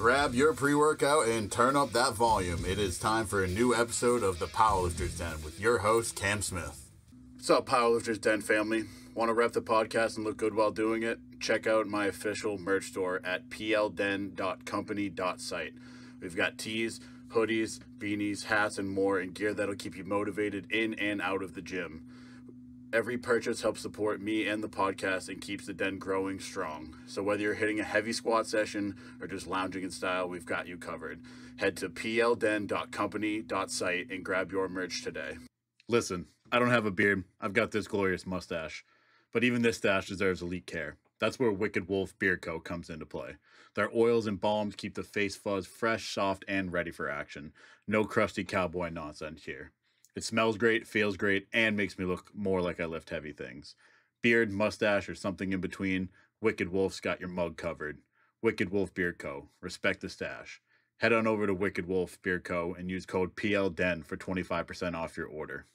Grab your pre-workout and turn up that volume. It is time for a new episode of the Powerlifter's Den with your host, Cam Smith. What's up, Powerlifter's Den family? Want to rep the podcast and look good while doing it? Check out my official merch store at plden.company.site. We've got tees, hoodies, beanies, hats, and more, and gear that'll keep you motivated in and out of the gym. Every purchase helps support me and the podcast and keeps the den growing strong. So whether you're hitting a heavy squat session or just lounging in style, we've got you covered. Head to plden.company.site and grab your merch today. Listen, I don't have a beard. I've got this glorious mustache. But even this stash deserves elite care. That's where Wicked Wolf Beard Co. comes into play. Their oils and balms keep the face fuzz fresh, soft, and ready for action. No crusty cowboy nonsense here. It smells great, feels great, and makes me look more like I lift heavy things. Beard, mustache, or something in between, Wicked Wolf's got your mug covered. Wicked Wolf Beard Co. Respect the stash. Head on over to Wicked Wolf Beard Co. and use code PLDEN for 25% off your order.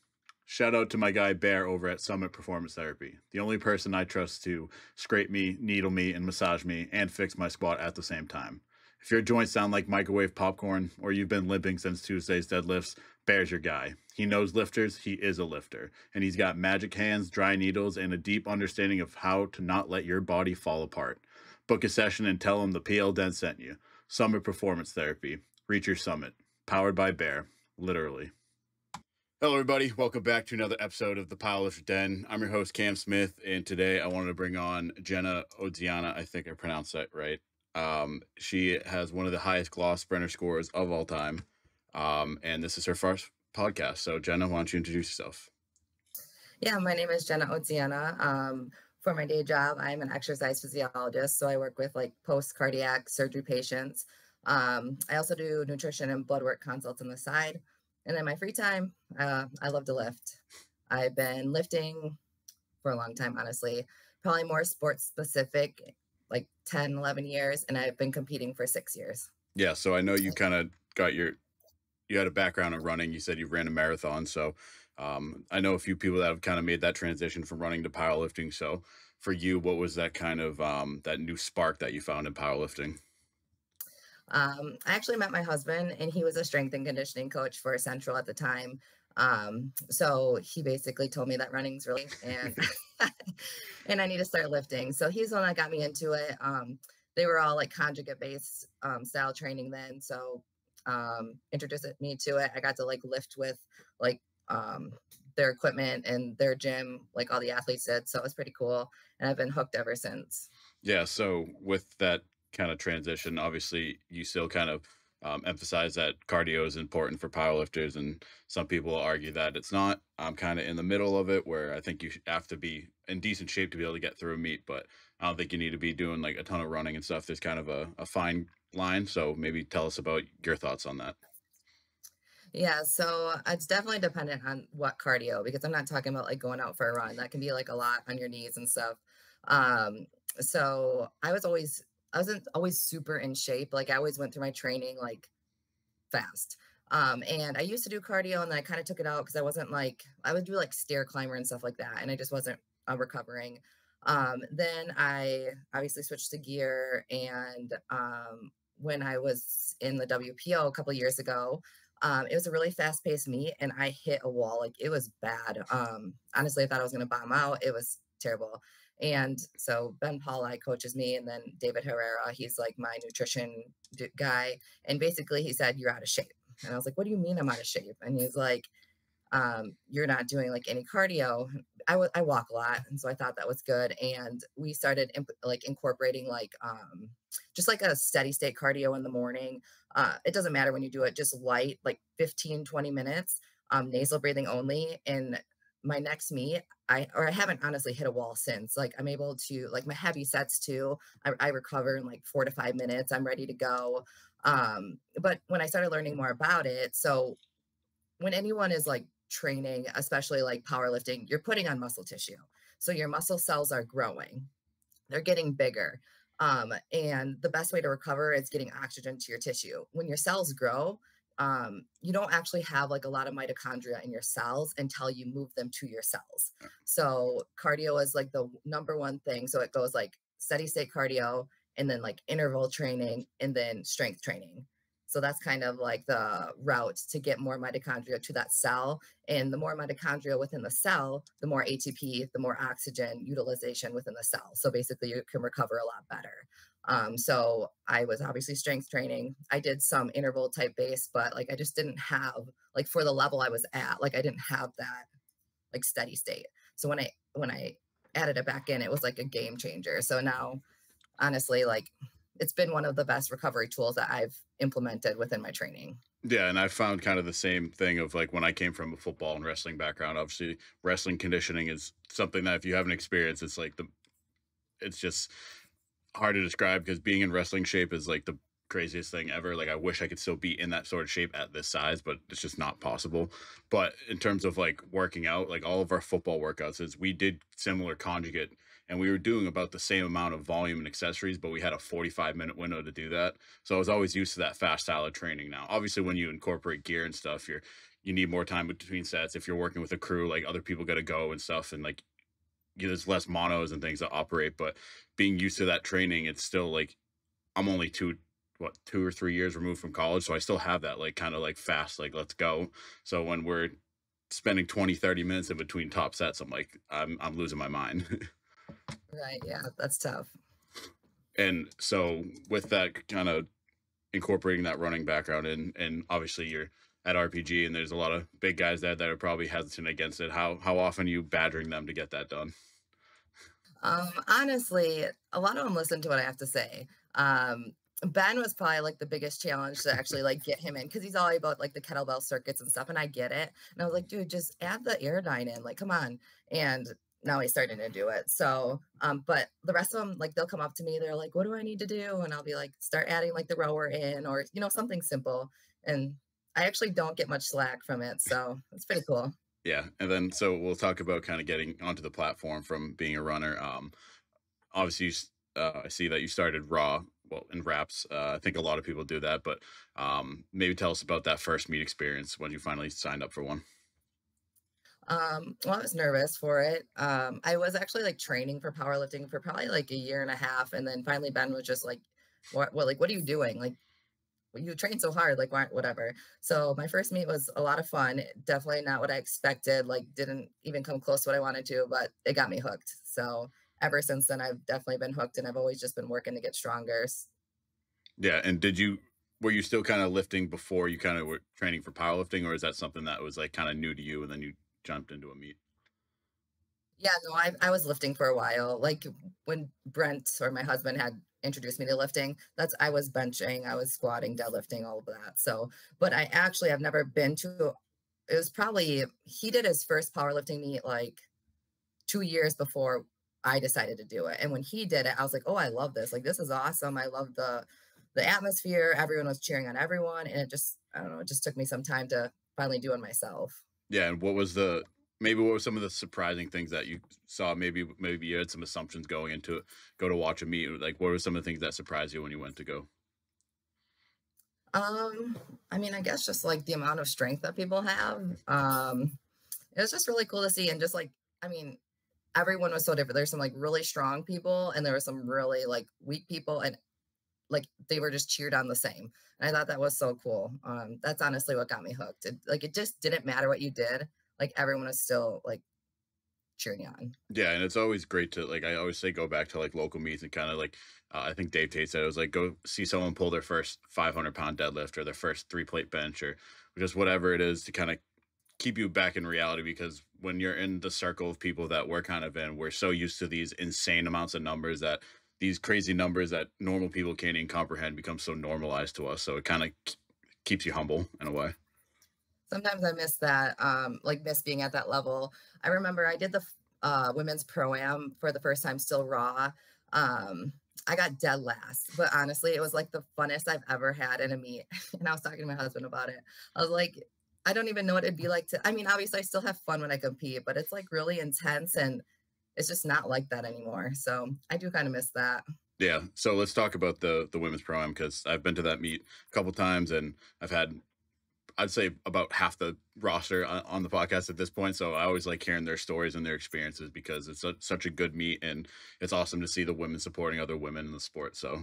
Shout out to my guy Bear over at Summit Performance Therapy, the only person I trust to scrape me, needle me, and massage me, and fix my squat at the same time. If your joints sound like microwave popcorn, or you've been limping since Tuesday's deadlifts, Bear's your guy. He knows lifters, he is a lifter, and he's got magic hands, dry needles, and a deep understanding of how to not let your body fall apart. Book a session and tell him the PL Den sent you. Summit Performance Therapy. Reach your summit. Powered by Bear. Literally. Hello, everybody. Welcome back to another episode of the Powerlifter Den. I'm your host, Cam Smith, and today I wanted to bring on Jenna Odziana. I think I pronounced that right. She has one of the highest glossbrenner scores of all time, and this is her first podcast. So, Jenna, why don't you introduce yourself? Yeah, my name is Jenna Odziana. For my day job, I'm an exercise physiologist, so I work with like post-cardiac surgery patients. I also do nutrition and blood work consults on the side. And in my free time, I love to lift. I've been lifting for a long time, honestly, probably more sports specific, like 10, 11 years. And I've been competing for 6 years. Yeah. So I know you kind of got you had a background in running. You said you ran a marathon. So I know a few people that have kind of made that transition from running to powerlifting. So for you, what was that kind of that new spark that you found in powerlifting? I actually met my husband, and he was a strength and conditioning coach for Central at the time. So he basically told me that running's really, and and I need to start lifting. So he's the one that got me into it. They were all like conjugate based style training then. So introduced me to it. I got to like lift with like their equipment and their gym, like all the athletes did. So it was pretty cool. And I've been hooked ever since. Yeah. So with that kind of transition, obviously you still kind of emphasize that cardio is important for powerlifters, and some people argue that it's not. I'm kind of in the middle of it, where I think you have to be in decent shape to be able to get through a meet, but I don't think you need to be doing like a ton of running and stuff. There's kind of a fine line. So maybe tell us about your thoughts on that. Yeah, so it's definitely dependent on what cardio, because I'm not talking about like going out for a run. That can be like a lot on your knees and stuff. So I wasn't always super in shape. Like I always went through my training like fast. And I used to do cardio, and then I kind of took it out because I wasn't like, I would do like stair climber and stuff like that. And I just wasn't recovering. Then I obviously switched to gear. And when I was in the WPO a couple of years ago, it was a really fast paced meet, and I hit a wall. Like it was bad. Honestly, I thought I was going to bomb out. It was terrible. And so Ben Paulai coaches me, and then David Herrera, he's like my nutrition guy. And basically he said, "You're out of shape." And I was like, "What do you mean I'm out of shape?" And he's like, "You're not doing like any cardio." I walk a lot. And so I thought that was good. And we started incorporating like, just like a steady state cardio in the morning. It doesn't matter when you do it, just light, like 15, 20 minutes, nasal breathing only. And my next meet, I haven't honestly hit a wall since. Like I'm able to, like my heavy sets too, I recover in like 4 to 5 minutes. I'm ready to go. But when I started learning more about it, so when anyone is like training, especially like powerlifting, you're putting on muscle tissue. So your muscle cells are growing, they're getting bigger. And the best way to recover is getting oxygen to your tissue. When your cells grow, you don't actually have like a lot of mitochondria in your cells until you move them to your cells. So cardio is like the number one thing. So it goes like steady state cardio, and then like interval training, and then strength training. So that's kind of like the route to get more mitochondria to that cell. And the more mitochondria within the cell, the more ATP, the more oxygen utilization within the cell. So basically, you can recover a lot better. So I was obviously strength training. I did some interval type base, but like I just didn't have, like, for the level I was at, like I didn't have that like steady state. So when I added it back in, it was like a game changer. So now, honestly, like it's been one of the best recovery tools that I've implemented within my training. Yeah, and I found kind of the same thing of like when I came from a football and wrestling background. Obviously, wrestling conditioning is something that if you haven't experienced, it's like it's just hard to describe because being in wrestling shape is like the craziest thing ever. Like I wish I could still be in that sort of shape at this size, but it's just not possible. But in terms of like working out, like all of our football workouts is we did similar conjugate and we were doing about the same amount of volume and accessories, but we had a 45-minute window to do that. So I was always used to that fast style of training. Now, obviously when you incorporate gear and stuff, you need more time between sets. If you're working with a crew, like other people got to go and stuff, and like there's less monos and things that operate, but being used to that training, it's still like I'm only 2 or 3 years removed from college, so I still have that like kind of like fast, like let's go. So when we're spending 20-30 minutes in between top sets, I'm like I'm losing my mind. Right. Yeah, that's tough. And so with that kind of incorporating that running background in, and obviously you're at RPG and there's a lot of big guys that are probably hesitant against it. How often are you badgering them to get that done? Honestly, a lot of them listen to what I have to say. Ben was probably like the biggest challenge to actually like get him in because he's all about like the kettlebell circuits and stuff, and I get it. And I was like, dude, just add the Airdyne in, like, come on. And now he's starting to do it. So, but the rest of them, like, they'll come up to me, they're like, what do I need to do? And I'll be like, start adding like the rower in, or something simple. And I actually don't get much slack from it, so it's pretty cool. Yeah, and then so we'll talk about kind of getting onto the platform from being a runner. Obviously, I see that you started raw, well, in wraps. I think a lot of people do that, but maybe tell us about that first meet experience when you finally signed up for one. Well, I was nervous for it. I was actually like training for powerlifting for probably like a year and a half, and then finally Ben was just like, what are you doing? Like, you train so hard, like, why, whatever. So my first meet was a lot of fun. Definitely not what I expected. Like, didn't even come close to what I wanted to, but it got me hooked. So ever since then, I've definitely been hooked, and I've always just been working to get stronger. Yeah, and were you still kind of lifting before you kind of were training for powerlifting, or is that something that was like kind of new to you and then you jumped into a meet? Yeah, no, I was lifting for a while. Like when Brent or my husband had introduced me to lifting, I was benching, I was squatting, deadlifting, all of that. So, but I actually have never been to. It was probably he did his first powerlifting meet like 2 years before I decided to do it. And when he did it, I was like, oh, I love this. Like, this is awesome. I love the atmosphere. Everyone was cheering on everyone, and it just, I don't know, it just took me some time to finally do it myself. Yeah, and what were some of the surprising things that you saw? Maybe you had some assumptions going into it, go to watch a meet. Like, what were some of the things that surprised you when you went to go? I mean, I guess just like the amount of strength that people have. It was just really cool to see. And just like, I mean, everyone was so different. There's some like really strong people, and there were some really like weak people, and like they were just cheered on the same. And I thought that was so cool. That's honestly what got me hooked. It just didn't matter what you did. Like everyone was still like cheering you on. Yeah, and it's always great to like I always say go back to like local meets and kind of like I think Dave Tate said it was like go see someone pull their first 500-pound deadlift or their first 3-plate bench or just whatever it is to kind of keep you back in reality, because when you're in the circle of people that we're kind of in, we're so used to these insane amounts of numbers that these crazy numbers that normal people can't even comprehend become so normalized to us. So it kind of keeps you humble in a way. Sometimes I miss that, like miss being at that level. I remember I did the women's ProAm for the first time, still raw. I got dead last, but honestly, it was like the funnest I've ever had in a meet. And I was talking to my husband about it. I was like, I don't even know what it'd be like I mean, obviously I still have fun when I compete, but it's like really intense, and it's just not like that anymore. So I do kind of miss that. Yeah. So let's talk about the women's pro-am, because I've been to that meet a couple times and I've had I'd say about half the roster on the podcast at this point. So I always like hearing their stories and their experiences because it's such a good meet, and it's awesome to see the women supporting other women in the sport. So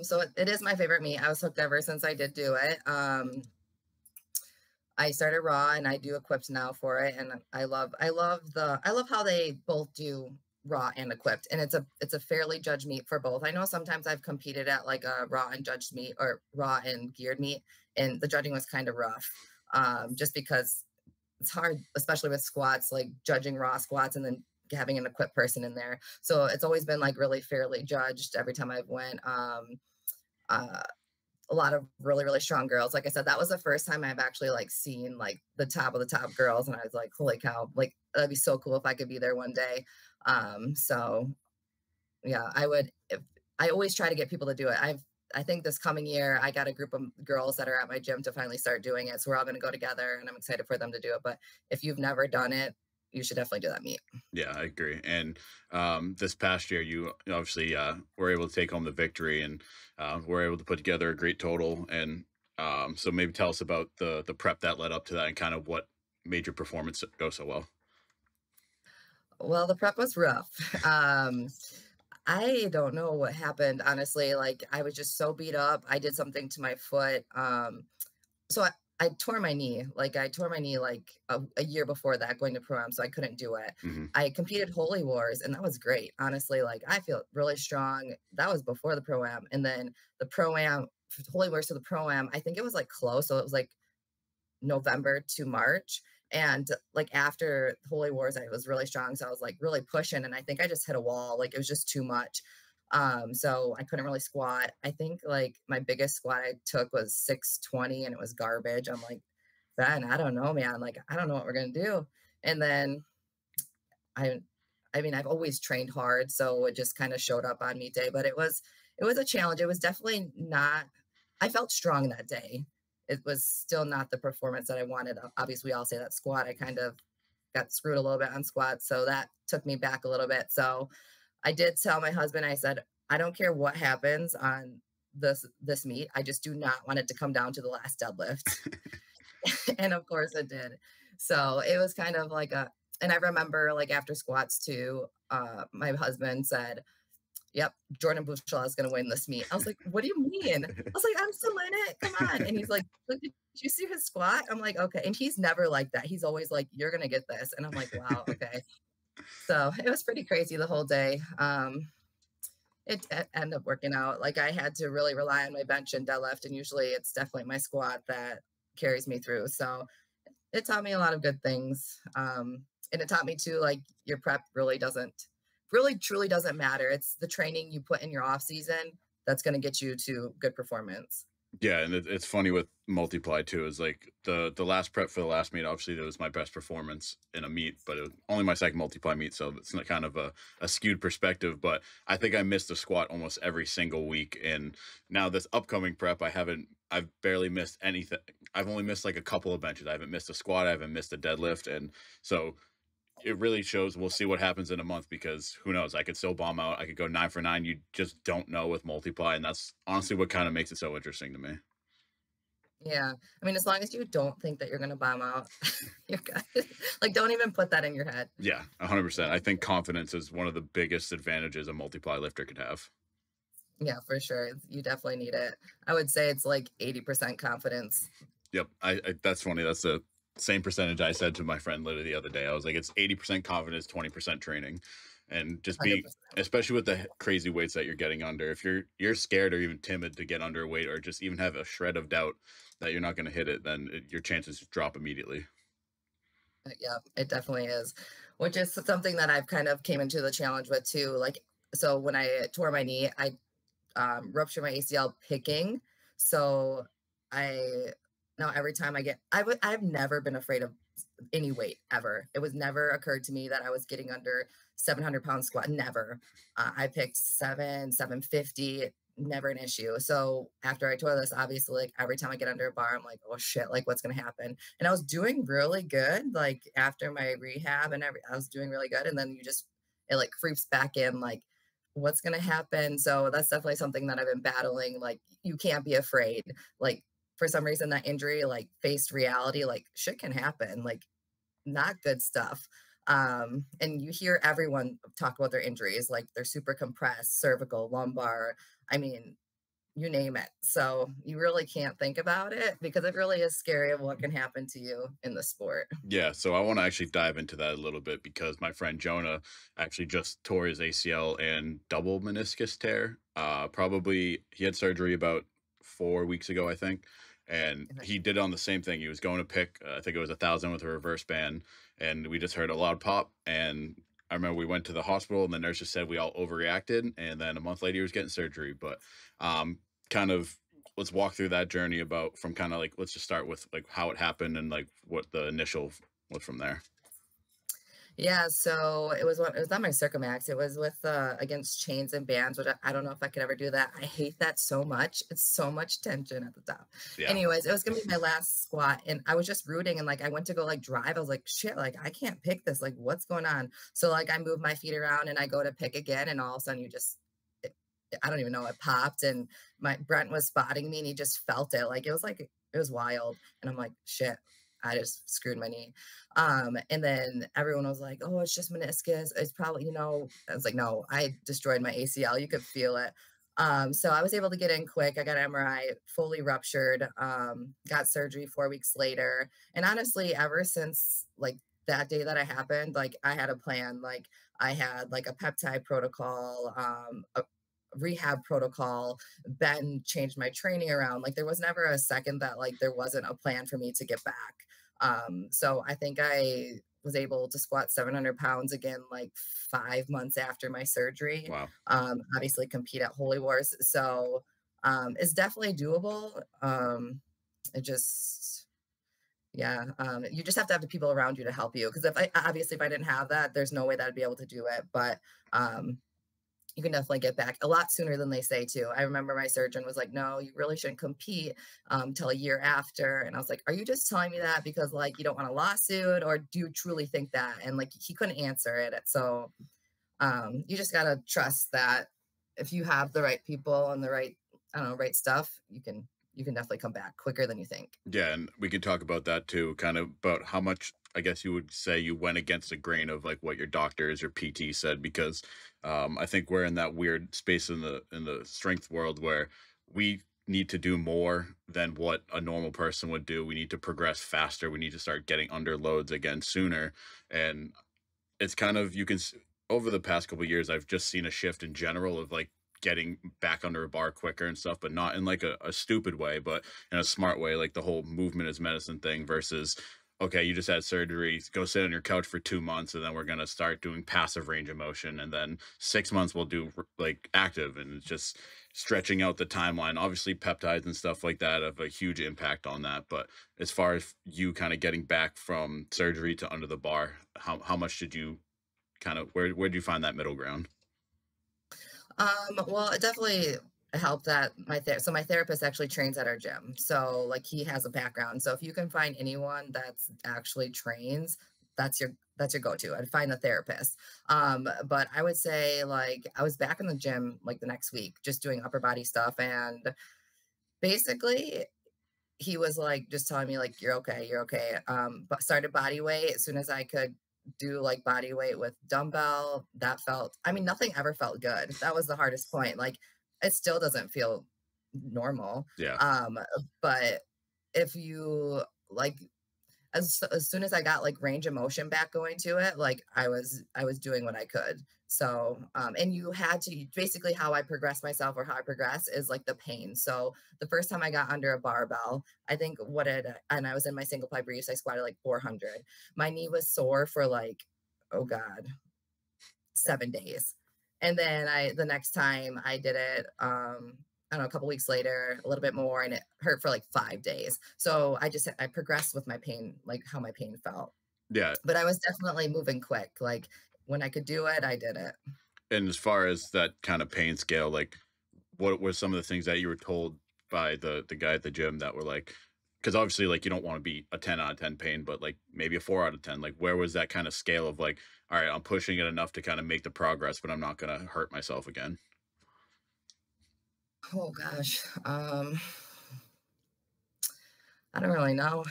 So it is my favorite meat. I was hooked ever since I did do it. I started raw and I do equipped now for it. And I love how they both do raw and equipped. And it's a fairly judged meat for both. I know sometimes I've competed at like a raw and judged meat or raw and geared meat, and the judging was kind of rough. Just because it's hard, especially with squats, like judging raw squats and then having an equipped person in there. So it's always been like really fairly judged every time I've went. Uh, a lot of really, really strong girls. Like I said, that was the first time I've actually like seen like the top of the top girls. And I was like, holy cow, like that'd be so cool if I could be there one day. So yeah, I would, if, I always try to get people to do it. I think this coming year, I got a group of girls that are at my gym to finally start doing it. So we're all going to go together and I'm excited for them to do it. But if you've never done it, you should definitely do that meet. Yeah, I agree. And this past year, you obviously were able to take home the victory and were able to put together a great total. And so maybe tell us about the prep that led up to that and kind of what made your performance go so well. Well, the prep was rough. I don't know what happened, honestly. Like I was just so beat up. I did something to my foot. So I tore my knee. Like I tore my knee like a year before that going to ProAm, so I couldn't do it. Hmm. I competed Holy Wars and that was great. Honestly, like I feel really strong. That was before the ProAm. And then the ProAm, Holy Wars to the ProAm, I think it was like close. So it was like November to March. And like after Holy Wars, I was really strong. So I was like really pushing. And I think I just hit a wall. Like it was just too much. So I couldn't really squat. I think like my biggest squat I took was 620 and it was garbage. I'm like, Ben, I don't know, man. Like, I don't know what we're gonna do. And then I I mean, I've always trained hard, so it just kind of showed up on meet day, but it was a challenge. It was definitely not I felt strong that day. It was still not the performance that I wanted. Obviously, we all say that squat. I kind of got screwed a little bit on squats, so that took me back a little bit. So I did tell my husband, I said, I don't care what happens on this meet. I just do not want it to come down to the last deadlift. And of course it did. So it was kind of like a and I remember like after squats too, my husband said, yep, Jordan Bushell is going to win this meet. I was like, what do you mean? I was like, I'm still in it. Come on. And he's like, look, did you see his squat? I'm like, okay. And he's never like that. He's always like, you're going to get this. And I'm like, wow, okay. So it was pretty crazy the whole day. It ended up working out. Like I had to really rely on my bench and deadlift. And usually it's definitely my squat that carries me through. So it taught me a lot of good things. And it taught me too, like your prep really truly doesn't matter. It's the training you put in your off season that's going to get you to good performance. Yeah, and it's funny with multiply too. Is like the last prep for the last meet. Obviously, that was my best performance in a meet, but it was only my second multiply meet, so it's not kind of a skewed perspective. But I think I missed a squat almost every single week, and now this upcoming prep, I've barely missed anything. I've only missed like a couple of benches. I haven't missed a squat. I haven't missed a deadlift, and so it really shows. We'll see what happens in a month because who knows? I could still bomb out. I could go 9 for 9. You just don't know with multiply, and that's honestly what kind of makes it so interesting to me. Yeah. I mean, as long as you don't think that you're going to bomb out, you're good. Like, don't even put that in your head. Yeah, 100%. I think confidence is one of the biggest advantages a multiply lifter could have. Yeah, for sure. You definitely need it. I would say it's like 80% confidence. Yep. I that's funny. That's the same percentage I said to my friend literally the other day. I was like, it's 80% confidence, 20% training. And just be, 100%. especially with the crazy weights that you're getting under, if you're scared or even timid to get under weight or just even have a shred of doubt that you're not going to hit it, then your chances drop immediately. Yeah, it definitely is, which is something that I've kind of came into the challenge with too. Like, so when I tore my knee, I ruptured my ACL picking. So I now every time I've never been afraid of any weight ever. It was never occurred to me that I was getting under 700 pound squat. Never. I picked 750, never an issue. So after I tore this, obviously, like every time I get under a bar, I'm like, oh shit, like what's gonna happen? And I was doing really good. Like after my rehab and I was doing really good. And then it like creeps back in, like what's gonna happen? So that's definitely something that I've been battling. Like you can't be afraid. Like for some reason that injury like faced reality, like shit can happen. Like not good stuff. And you hear everyone talk about their injuries, like they're super compressed, cervical, lumbar. I mean, you name it. So you really can't think about it because it really is scary of what can happen to you in the sport. Yeah, so I want to actually dive into that a little bit because my friend Jonah actually just tore his ACL and double meniscus tear. Probably he had surgery about 4 weeks ago, I think, and Okay. he did on the same thing. He was going to pick, I think it was 1,000 with a reverse band, and we just heard a loud pop. And I remember we went to the hospital, and the nurse just said we all overreacted, and then a month later he was getting surgery. But kind of let's walk through that journey about from kind of like let's just start with like how it happened and like what the initial was from there. Yeah, so it was not my Circumax. It was with against chains and bands, which I don't know if I could ever do that. I hate that so much. It's so much tension at the top. Yeah. Anyways, it was gonna be my last squat, and I was just rooting, and like I went to go like drive. I was like, shit, like I can't pick this. Like, what's going on? So like I move my feet around and I go to pick again, and all of a sudden you just it, I don't even know, it popped, and my Brent was spotting me and he just felt it. Like it was wild. And I'm like, shit, I just screwed my knee. And then everyone was like, oh, it's just meniscus. It's probably, I was like, no, I destroyed my ACL. You could feel it. So I was able to get in quick. I got MRI, fully ruptured, got surgery 4 weeks later. And honestly, ever since like that day that it happened, like I had a plan. Like I had like a peptide protocol, a rehab protocol. Ben changed my training around. Like there was never a second that like there wasn't a plan for me to get back. So I think I was able to squat 700 pounds again, like 5 months after my surgery. Wow. Obviously compete at Holy Wars. So it's definitely doable. It just, yeah, you just have to have the people around you to help you. Because if I didn't have that, there's no way that I'd be able to do it. But you can definitely get back a lot sooner than they say too. I remember my surgeon was like, no, you really shouldn't compete till a year after. And I was like, are you just telling me that because like you don't want a lawsuit, or do you truly think that? And like he couldn't answer it. So you just gotta trust that if you have the right people and the right, I don't know, right stuff, you can definitely come back quicker than you think. Yeah, and we could talk about that too, kind of about how much I guess you would say you went against the grain of like what your doctors or PT said, because I think we're in that weird space in the strength world where we need to do more than what a normal person would do. We need to progress faster. We need to start getting under loads again sooner. And it's kind of over the past couple of years I've just seen a shift in general of like getting back under a bar quicker and stuff, but not in like a stupid way, but in a smart way, like the whole movement is medicine thing versus okay, you just had surgery, go sit on your couch for 2 months and then we're going to start doing passive range of motion, and then 6 months we'll do like active, and it's just stretching out the timeline. Obviously peptides and stuff like that have a huge impact on that, but as far as you kind of getting back from surgery to under the bar, how much did you kind of where do you find that middle ground? Well, it definitely helped that my therapist actually trains at our gym. So like he has a background. So if you can find anyone that's actually trains, that's your go-to. I'd find a therapist. But I would say like I was back in the gym like the next week, just doing upper body stuff. And basically he was like just telling me like you're okay, you're okay. But started body weight as soon as I could do like body weight with dumbbell. That felt, I mean, nothing ever felt good. That was the hardest point. Like it still doesn't feel normal. Yeah. But if you like as soon as I got like range of motion back going to it, like I was doing what I could. So and you had to basically how I progress myself or how I progress is like the pain. So the first time I got under a barbell, I think and I was in my single ply briefs, I squatted like 400. My knee was sore for like, oh God, 7 days. And then the next time I did it, I don't know, a couple weeks later, a little bit more, and it hurt for like 5 days. So I progressed with my pain, like how my pain felt. Yeah. But I was definitely moving quick. Like when I could do it, I did it. And as far as that kind of pain scale, like what were some of the things that you were told by the guy at the gym that were like, because obviously like you don't want to be a 10 out of 10 pain, but like maybe a 4 out of 10, like where was that kind of scale of like, all right, I'm pushing it enough to kind of make the progress, but I'm not going to hurt myself again? Oh gosh. I don't really know.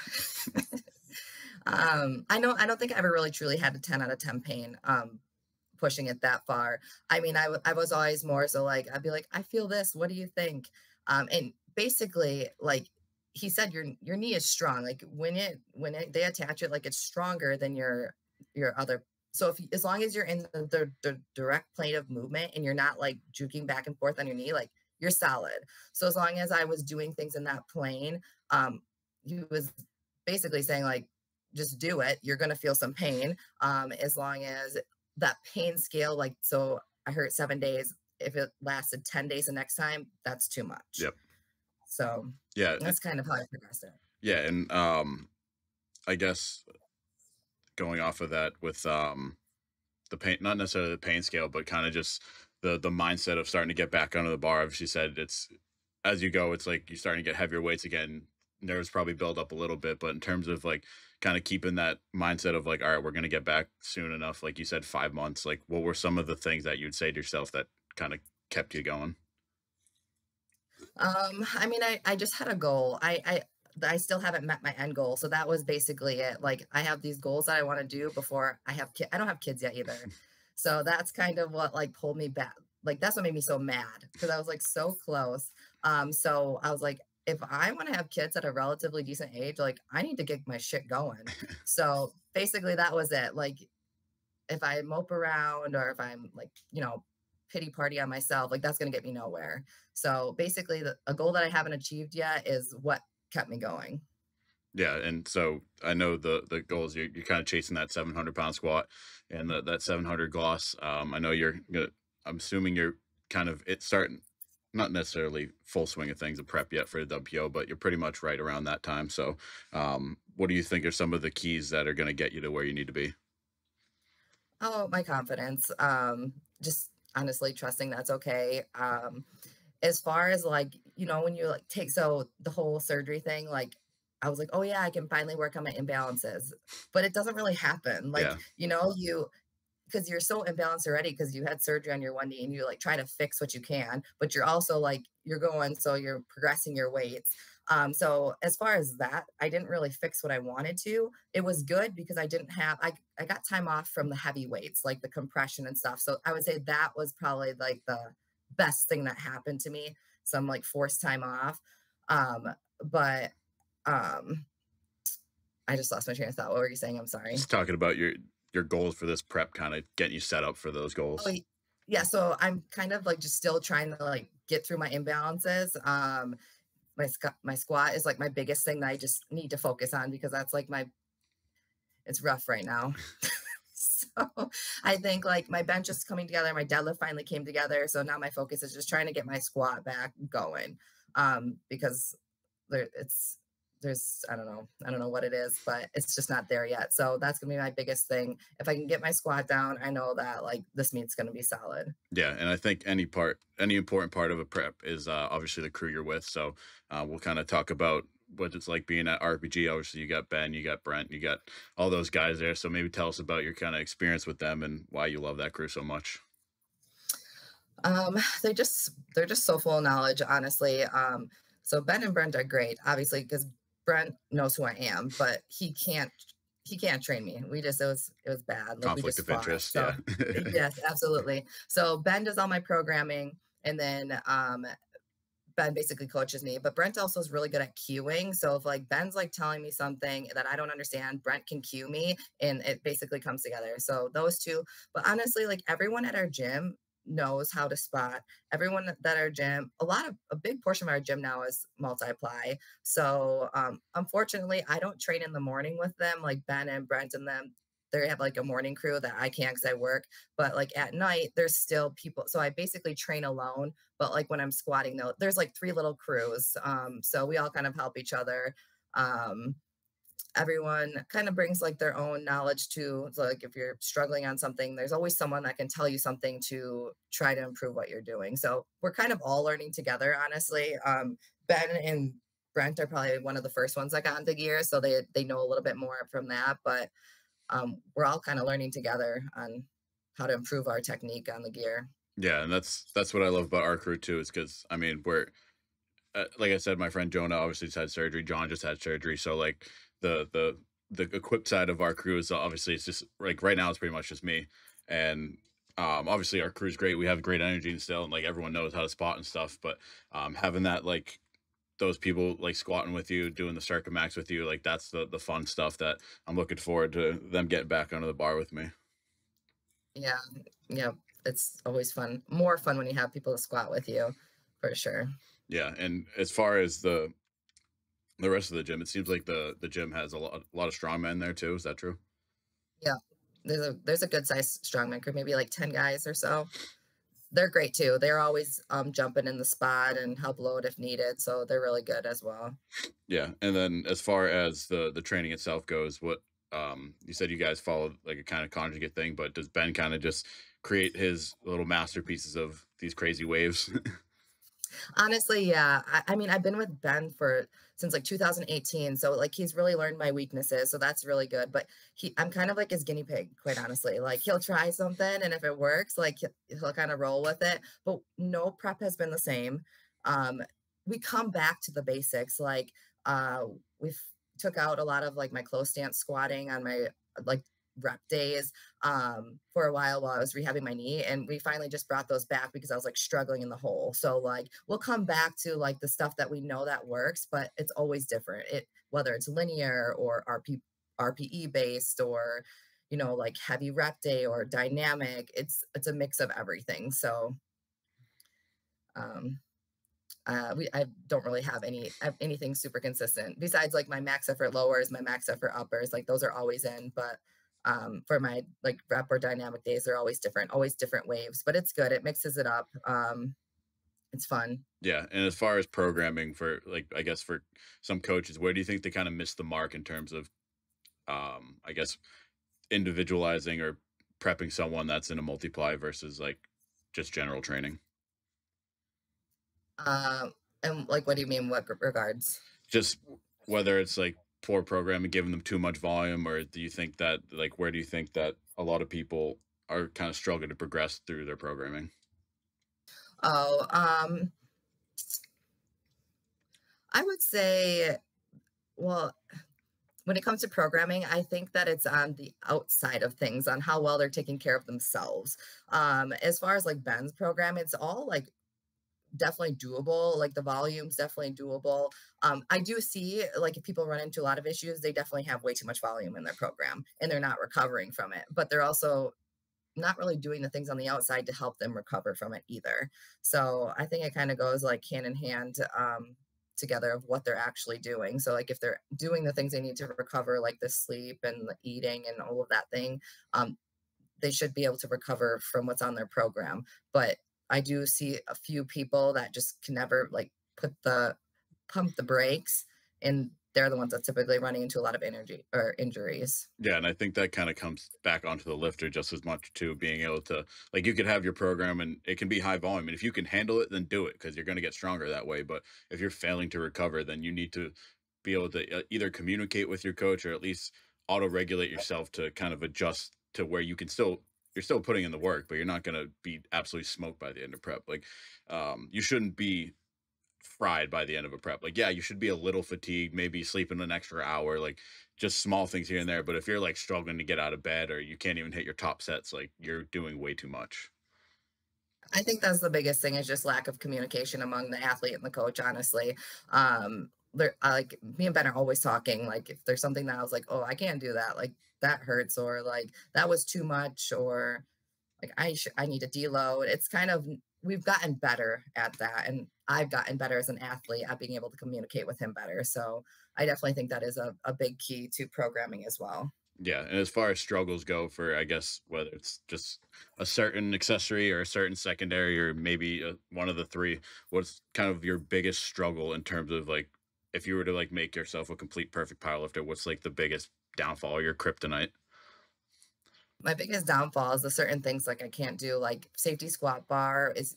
I don't think I ever really truly had a 10 out of 10 pain. Pushing it that far. I mean, I was always more so like I'd be like, I feel this. What do you think? And basically, like he said, your knee is strong. Like they attach it, like it's stronger than your other. So if as long as you're in the direct plane of movement and you're not like juking back and forth on your knee, like you're solid. So as long as I was doing things in that plane, he was basically saying like, just do it. You're gonna feel some pain. As long as that pain scale, like so I hurt 7 days. If it lasted 10 days the next time, that's too much. Yep. So Yeah. that's kind of how I progressed it. Yeah. And I guess going off of that with the pain, not necessarily the pain scale, but kind of just the mindset of starting to get back onto the bar. Obviously said it's as you go, it's like you're starting to get heavier weights again. Nerves probably build up a little bit, but in terms of like kind of keeping that mindset of like, all right, we're gonna get back soon enough. Like you said, 5 months. Like, what were some of the things that you'd say to yourself that kind of kept you going? I mean, I just had a goal. I still haven't met my end goal. So that was basically it. Like I have these goals that I want to do before I have kids. I don't have kids yet either. So that's kind of what like pulled me back. Like that's what made me so mad because I was like so close. So I was like, if I want to have kids at a relatively decent age, like I need to get my shit going. So basically that was it. Like if I mope around or if I'm like, pity party on myself, like that's going to get me nowhere. So basically, a goal that I haven't achieved yet is what kept me going. Yeah, and so I know the goals you're kind of chasing that 700-pound squat and that 700 gloss. I know you're gonna. I'm assuming you're kind of it's starting, not necessarily full swing of things of prep yet for the WPO, but you're pretty much right around that time. So, what do you think are some of the keys that are going to get you to where you need to be? Oh, my confidence. Just honestly trusting that's okay. As far as like, when you like take so the whole surgery thing, like I was like, oh yeah, I can finally work on my imbalances. But it doesn't really happen. Like, Yeah, you because you're so imbalanced already because you had surgery on your one knee and you like try to fix what you can, but you're also like you're going so you're progressing your weights. So as far as that, I didn't really fix what I wanted to. It was good because I got time off from the heavy weights, like the compression and stuff. So I would say that was probably like the best thing that happened to me. Some like forced time off. But um I just lost my train of thought. What were you saying? I'm sorry. just talking about your goals for this prep, kind of getting you set up for those Oh, goals. yeah, so I'm kind of like just still trying to like get through my imbalances. My squat is like my biggest thing that I just need to focus on because that's like it's rough right now. So I think like my bench is coming together, my deadlift finally came together. So now my focus is just trying to get my squat back going. Because there it's there's I don't know what it is, but it's just not there yet. So that's gonna be my biggest thing. If I can get my squat down, I know that like this meet's gonna be solid. Yeah, and I think any important part of a prep is obviously the crew you're with. So we'll kind of talk about what it's like being at RPG. Obviously, you got Ben, you got Brent, you got all those guys there. So maybe tell us about your kind of experience with them and why you love that crew so much. Um, they're just so full of knowledge, honestly. So Ben and Brent are great, obviously, because Brent knows who I am, but he can't train me. It was bad. Like we Conflict just of fought. interest, So yeah. yes, absolutely. So Ben does all my programming, and then Ben basically coaches me, but Brent also is really good at cueing. So if like Ben's like telling me something that I don't understand, Brent can cue me and it basically comes together. So those two, but honestly, like everyone at our gym knows how to spot. Everyone at our gym, a big portion of our gym now is multiply. So unfortunately, I don't train in the morning with them like Ben and Brent and them. They have like a morning crew that I can't because I work, but like at night, there's still people. So I basically train alone, but like when I'm squatting though, there's like three little crews. So we all kind of help each other. Um, Everyone kind of brings like their own knowledge to, so like if you're struggling on something, there's always someone that can tell you something to try to improve what you're doing. So we're kind of all learning together, honestly. Ben and Brent are probably one of the first ones that got into gear, so they know a little bit more from that, but we're all kind of learning together on how to improve our technique on the gear. Yeah, and that's what I love about our crew too. Is because I mean we're like I said, my friend Jonah obviously just had surgery. John just had surgery. So like the the equipped side of our crew is obviously it's just like right now it's pretty much just me, and Obviously our crew's great. We have great energy and still, and like everyone knows how to spot and stuff. But having that like those people like squatting with you, doing the circuit max with you, like that's the fun stuff that I'm looking forward to them getting back under the bar with me. Yeah, yeah, it's always fun. More fun when you have people to squat with you, for sure. Yeah, and as far as the rest of the gym, it seems like the gym has a lot of strongmen there too. Is that true? Yeah, there's a good sized strongman group, maybe like 10 guys or so. They're great too. They're always jumping in the spot and help load if needed, so they're really good as well. Yeah, and then as far as the training itself goes, what you said you guys follow like a kind of conjugate thing, but does Ben kind of just create his little masterpieces of these crazy waves? Honestly, yeah. I mean, I've been with Ben for since like 2018, so like he's really learned my weaknesses, so that's really good. But I'm kind of like his guinea pig, quite honestly. Like he'll try something, and if it works, like he'll kind of roll with it. But no prep has been the same. Um, we come back to the basics. Like we've took out a lot of like my close stance squatting on my like rep days for a while I was rehabbing my knee, and we finally just brought those back because I was like struggling in the hole. So like we'll come back to like the stuff that we know that works, but it's always different. It whether it's linear or RPE based or like heavy rep day or dynamic, it's a mix of everything. So um I don't really have anything super consistent besides like my max effort lowers, my max effort uppers, like those are always in. But for my like rep or dynamic days, they're always different waves. But it's good. It mixes it up. It's fun. Yeah, and as far as programming for like I guess for some coaches, where do you think they kind of miss the mark in terms of I guess individualizing or prepping someone that's in a multiply versus like just general training? Um, and like, what do you mean? What regards? Just whether it's like poor programming, giving them too much volume, or do you think that like where do you think that a lot of people are kind of struggling to progress through their programming? Oh, I would say, well, when it comes to programming, I think that it's on the outside of things, on how well they're taking care of themselves. As far as like Ben's program, it's all like definitely doable. Like the volume's definitely doable. I do see like if people run into a lot of issues, they definitely have way too much volume in their program and they're not recovering from it. But they're also not really doing the things on the outside to help them recover from it either. So I think it kind of goes like hand in hand together of what they're actually doing. So like if they're doing the things they need to recover, like the sleep and the eating and all of that thing, um, they should be able to recover from what's on their program. But I do see a few people that just can never like pump the brakes, and they're the ones that typically running into a lot of energy or injuries. Yeah, and I think that kind of comes back onto the lifter just as much too, being able to like you could have your program and it can be high volume. And if you can handle it, then do it because you're going to get stronger that way. But if you're failing to recover, then you need to be able to either communicate with your coach or at least auto regulate yourself to kind of adjust to where you can still you're still putting in the work, but you're not going to be absolutely smoked by the end of prep. Like you shouldn't be fried by the end of a prep. Like, yeah, you should be a little fatigued, maybe sleeping an extra hour, like just small things here and there. But if you're like struggling to get out of bed or you can't even hit your top sets, like you're doing way too much. I think that's the biggest thing is just lack of communication among the athlete and the coach, honestly. Like me and Ben are always talking. Like if there's something that I was like, oh, I can't do that, like that hurts, or like that was too much, or like I need to deload. It's kind of we've gotten better at that, and I've gotten better as an athlete at being able to communicate with him better. So I definitely think that is a big key to programming as well. Yeah. And as far as struggles go for, I guess, whether it's just a certain accessory or a certain secondary or maybe one of the three, what's kind of your biggest struggle in terms of like, if you were to like make yourself a complete perfect powerlifter, what's like the biggest downfall or your kryptonite? My biggest downfall is the certain things like I can't do, like safety squat bar is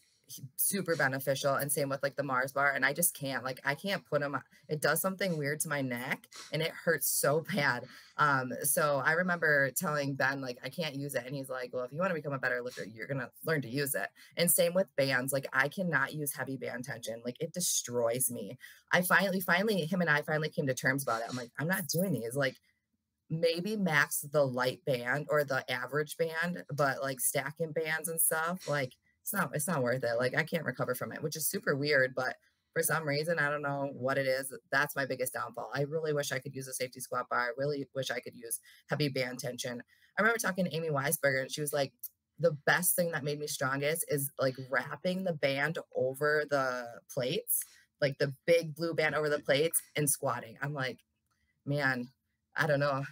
super beneficial, and same with like the Mars bar, and I just can't, like I can't put them. It does something weird to my neck and it hurts so bad. So I remember telling Ben like I can't use it, and he's like, well, if you want to become a better lifter, you're gonna learn to use it. And same with bands, like I cannot use heavy band tension, like it destroys me. I finally him and I finally came to terms about it. I'm like, I'm not doing these. Like maybe max the light band or the average band, but like stacking bands and stuff, like it's not worth it. Like I can't recover from it, which is super weird, but for some reason, I don't know what it is. That's my biggest downfall. I really wish I could use a safety squat bar. I really wish I could use heavy band tension. I remember talking to Amy Weisberger and she was like, the best thing that made me strongest is like wrapping the band over the plates, like the big blue band over the plates and squatting. I'm like, man, I don't know.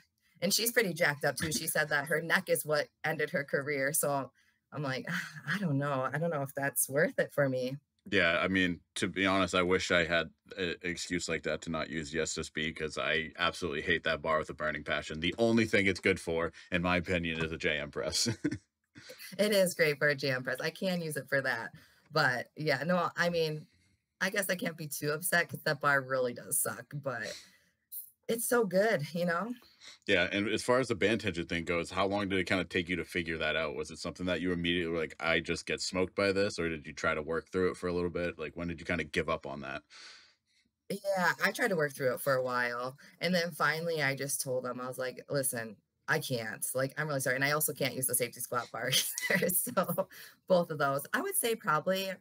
And she's pretty jacked up too. She said that her neck is what ended her career. So I'm like, I don't know. I don't know if that's worth it for me. Yeah, I mean, to be honest, I wish I had an excuse like that to not use the SSB because I absolutely hate that bar with a burning passion. The only thing it's good for, in my opinion, is a JM press. It is great for a jam press. I can use it for that. But yeah, no, I mean, I guess I can't be too upset because that bar really does suck, but it's so good, you know? Yeah, and as far as the band tension thing goes, how long did it kind of take you to figure that out? Was it something that you immediately were like, I just get smoked by this, or did you try to work through it for a little bit? Like, when did you kind of give up on that? Yeah, I tried to work through it for a while. And then finally I just told them, I was like, listen, I can't. Like, I'm really sorry. And I also can't use the safety squat bar either. So both of those, I would say probably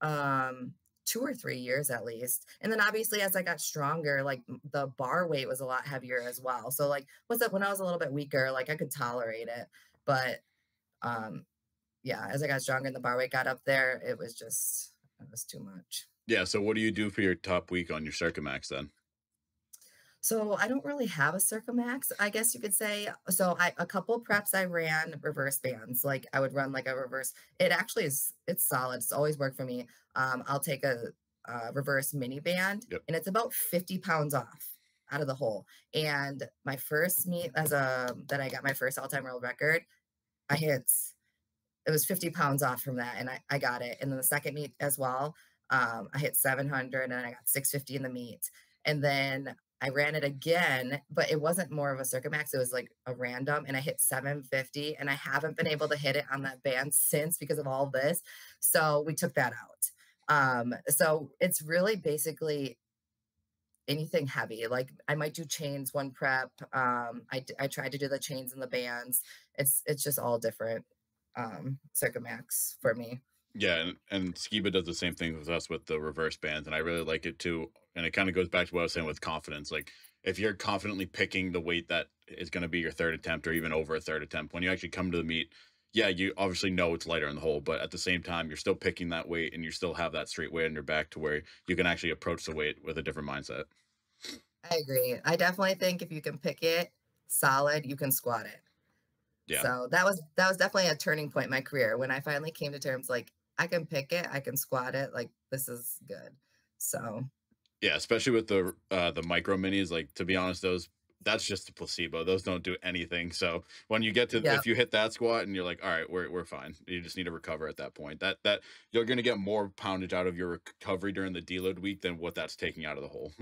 2 or 3 years at least. And then obviously as I got stronger, like the bar weight was a lot heavier as well. So like what's up when I was a little bit weaker, like I could tolerate it. But um yeah, as I got stronger and the bar weight got up there, it was too much. Yeah, so what do you do for your top week on your Circumax then? So I don't really have a Circumax, I guess you could say. So a couple preps I ran reverse bands. Like I would run like a reverse. It actually is it's solid. It's always worked for me. I'll take a reverse mini band Yep. and it's about 50 pounds off out of the hole. And my first meet as a that I got my first all-time world record, I hit it was 50 pounds off from that and I got it. And then the second meet as well, I hit 700 and I got 650 in the meet. And then I ran it again, but it wasn't more of a circuit max. It was like a random and I hit 750 and I haven't been able to hit it on that band since because of all this. So we took that out. So it's really basically anything heavy. Like I might do chains one prep. I tried to do the chains and the bands. It's just all different circuit max for me. Yeah, and Skiba does the same thing with us with the reverse bands, and I really like it too. And it kind of goes back to what I was saying with confidence. Like if you're confidently picking the weight that is going to be your third attempt or even over a third attempt, when you actually come to the meet, yeah, you obviously know it's lighter in the hole, but at the same time, you're still picking that weight and you still have that straight weight on your back to where you can actually approach the weight with a different mindset. I agree. I definitely think if you can pick it solid, you can squat it. Yeah. So that was definitely a turning point in my career when I finally came to terms like I can pick it, I can squat it, like this is good. So Yeah, especially with the micro minis, like to be honest, those that's just a placebo. Those don't do anything. So when you get to yeah, if you hit that squat and you're like, all right, we're fine. You just need to recover at that point. That you're gonna get more poundage out of your recovery during the deload week than what that's taking out of the hole.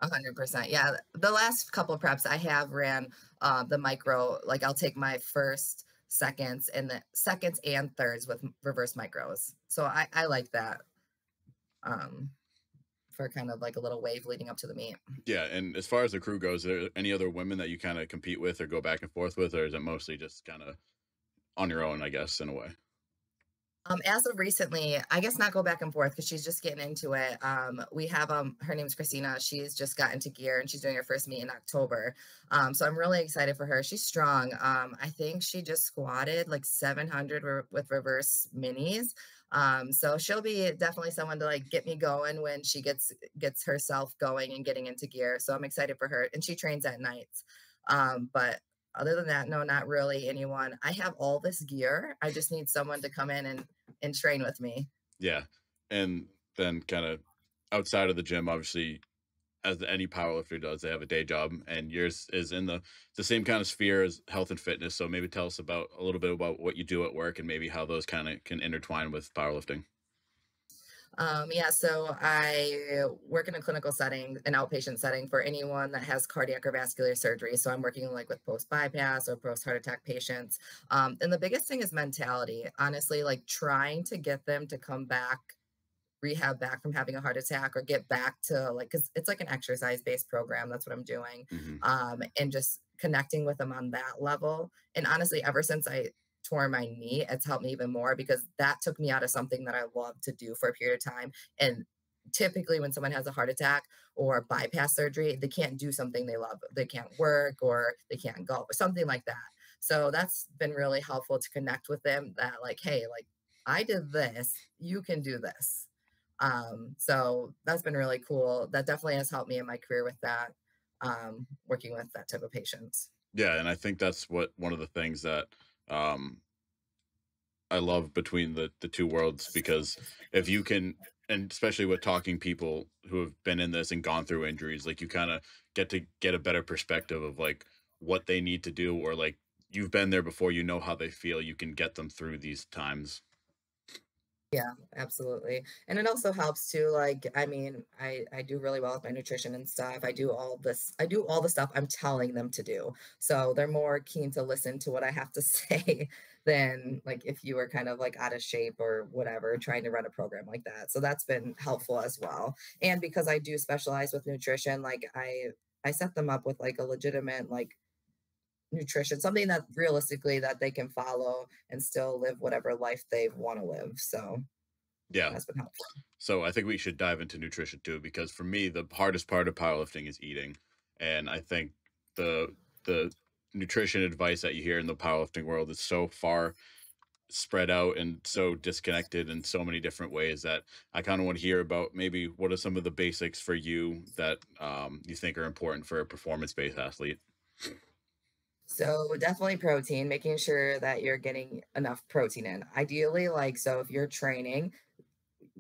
100%. Yeah. The last couple of preps I have ran the micro, like I'll take my first seconds and the seconds and thirds with reverse micros. So I like that um for kind of like a little wave leading up to the meet. Yeah, and as far as the crew goes, are there any other women that you kind of compete with or go back and forth with, or is it mostly just kind of on your own, I guess, in a way? As of recently, I guess not go back and forth because she's just getting into it. We have her name's Christina. She's just got into gear and she's doing her first meet in October. So I'm really excited for her. She's strong. I think she just squatted like 700 with reverse minis. So she'll be definitely someone to like get me going when she gets herself going and getting into gear. So I'm excited for her. And she trains at nights. But other than that, no, not really anyone. I have all this gear. I just need someone to come in and train with me. Yeah, and then kind of outside of the gym, obviously, as any powerlifter does, they have a day job, and yours is in the same kind of sphere as health and fitness. So maybe tell us about a little bit about what you do at work and maybe how those kind of can intertwine with powerlifting. Yeah, so I work in a clinical setting, an outpatient setting for anyone that has cardiac or vascular surgery. So I'm working like with post bypass or post heart attack patients. And the biggest thing is mentality. Honestly, like trying to get them to come back rehab back from having a heart attack or get back to like, because it's like an exercise based program. That's what I'm doing. Hmm. And just connecting with them on that level. And honestly, ever since I tore my knee, it's helped me even more because that took me out of something that I love to do for a period of time. And typically, when someone has a heart attack or bypass surgery, they can't do something they love. They can't work or they can't go, or something like that. So that's been really helpful to connect with them that, like, hey, like, I did this, you can do this. So that's been really cool. That definitely has helped me in my career with that, working with that type of patients. Yeah, and I think that's what one of the things that um, I love between the two worlds, because if you can, and especially with talking people who have been in this and gone through injuries, like you kind of get to get a better perspective of like what they need to do, or like you've been there before, you know how they feel, you can get them through these times. Yeah, absolutely. And it also helps too, like, I mean, I do really well with my nutrition and stuff. I do all the stuff I'm telling them to do. So they're more keen to listen to what I have to say than like if you were kind of like out of shape or whatever, trying to run a program like that. So that's been helpful as well. And because I do specialize with nutrition, like I set them up with like a legitimate like nutrition, something that realistically that they can follow and still live whatever life they want to live. So Yeah. that's been helpful. So I think we should dive into nutrition too, because for me, the hardest part of powerlifting is eating. And I think the the nutrition advice that you hear in the powerlifting world is so far spread out and so disconnected in so many different ways that I kind of want to hear about maybe what are some of the basics for you that you think are important for a performance-based athlete. So definitely protein, making sure that you're getting enough protein in. Ideally, like, so if you're training,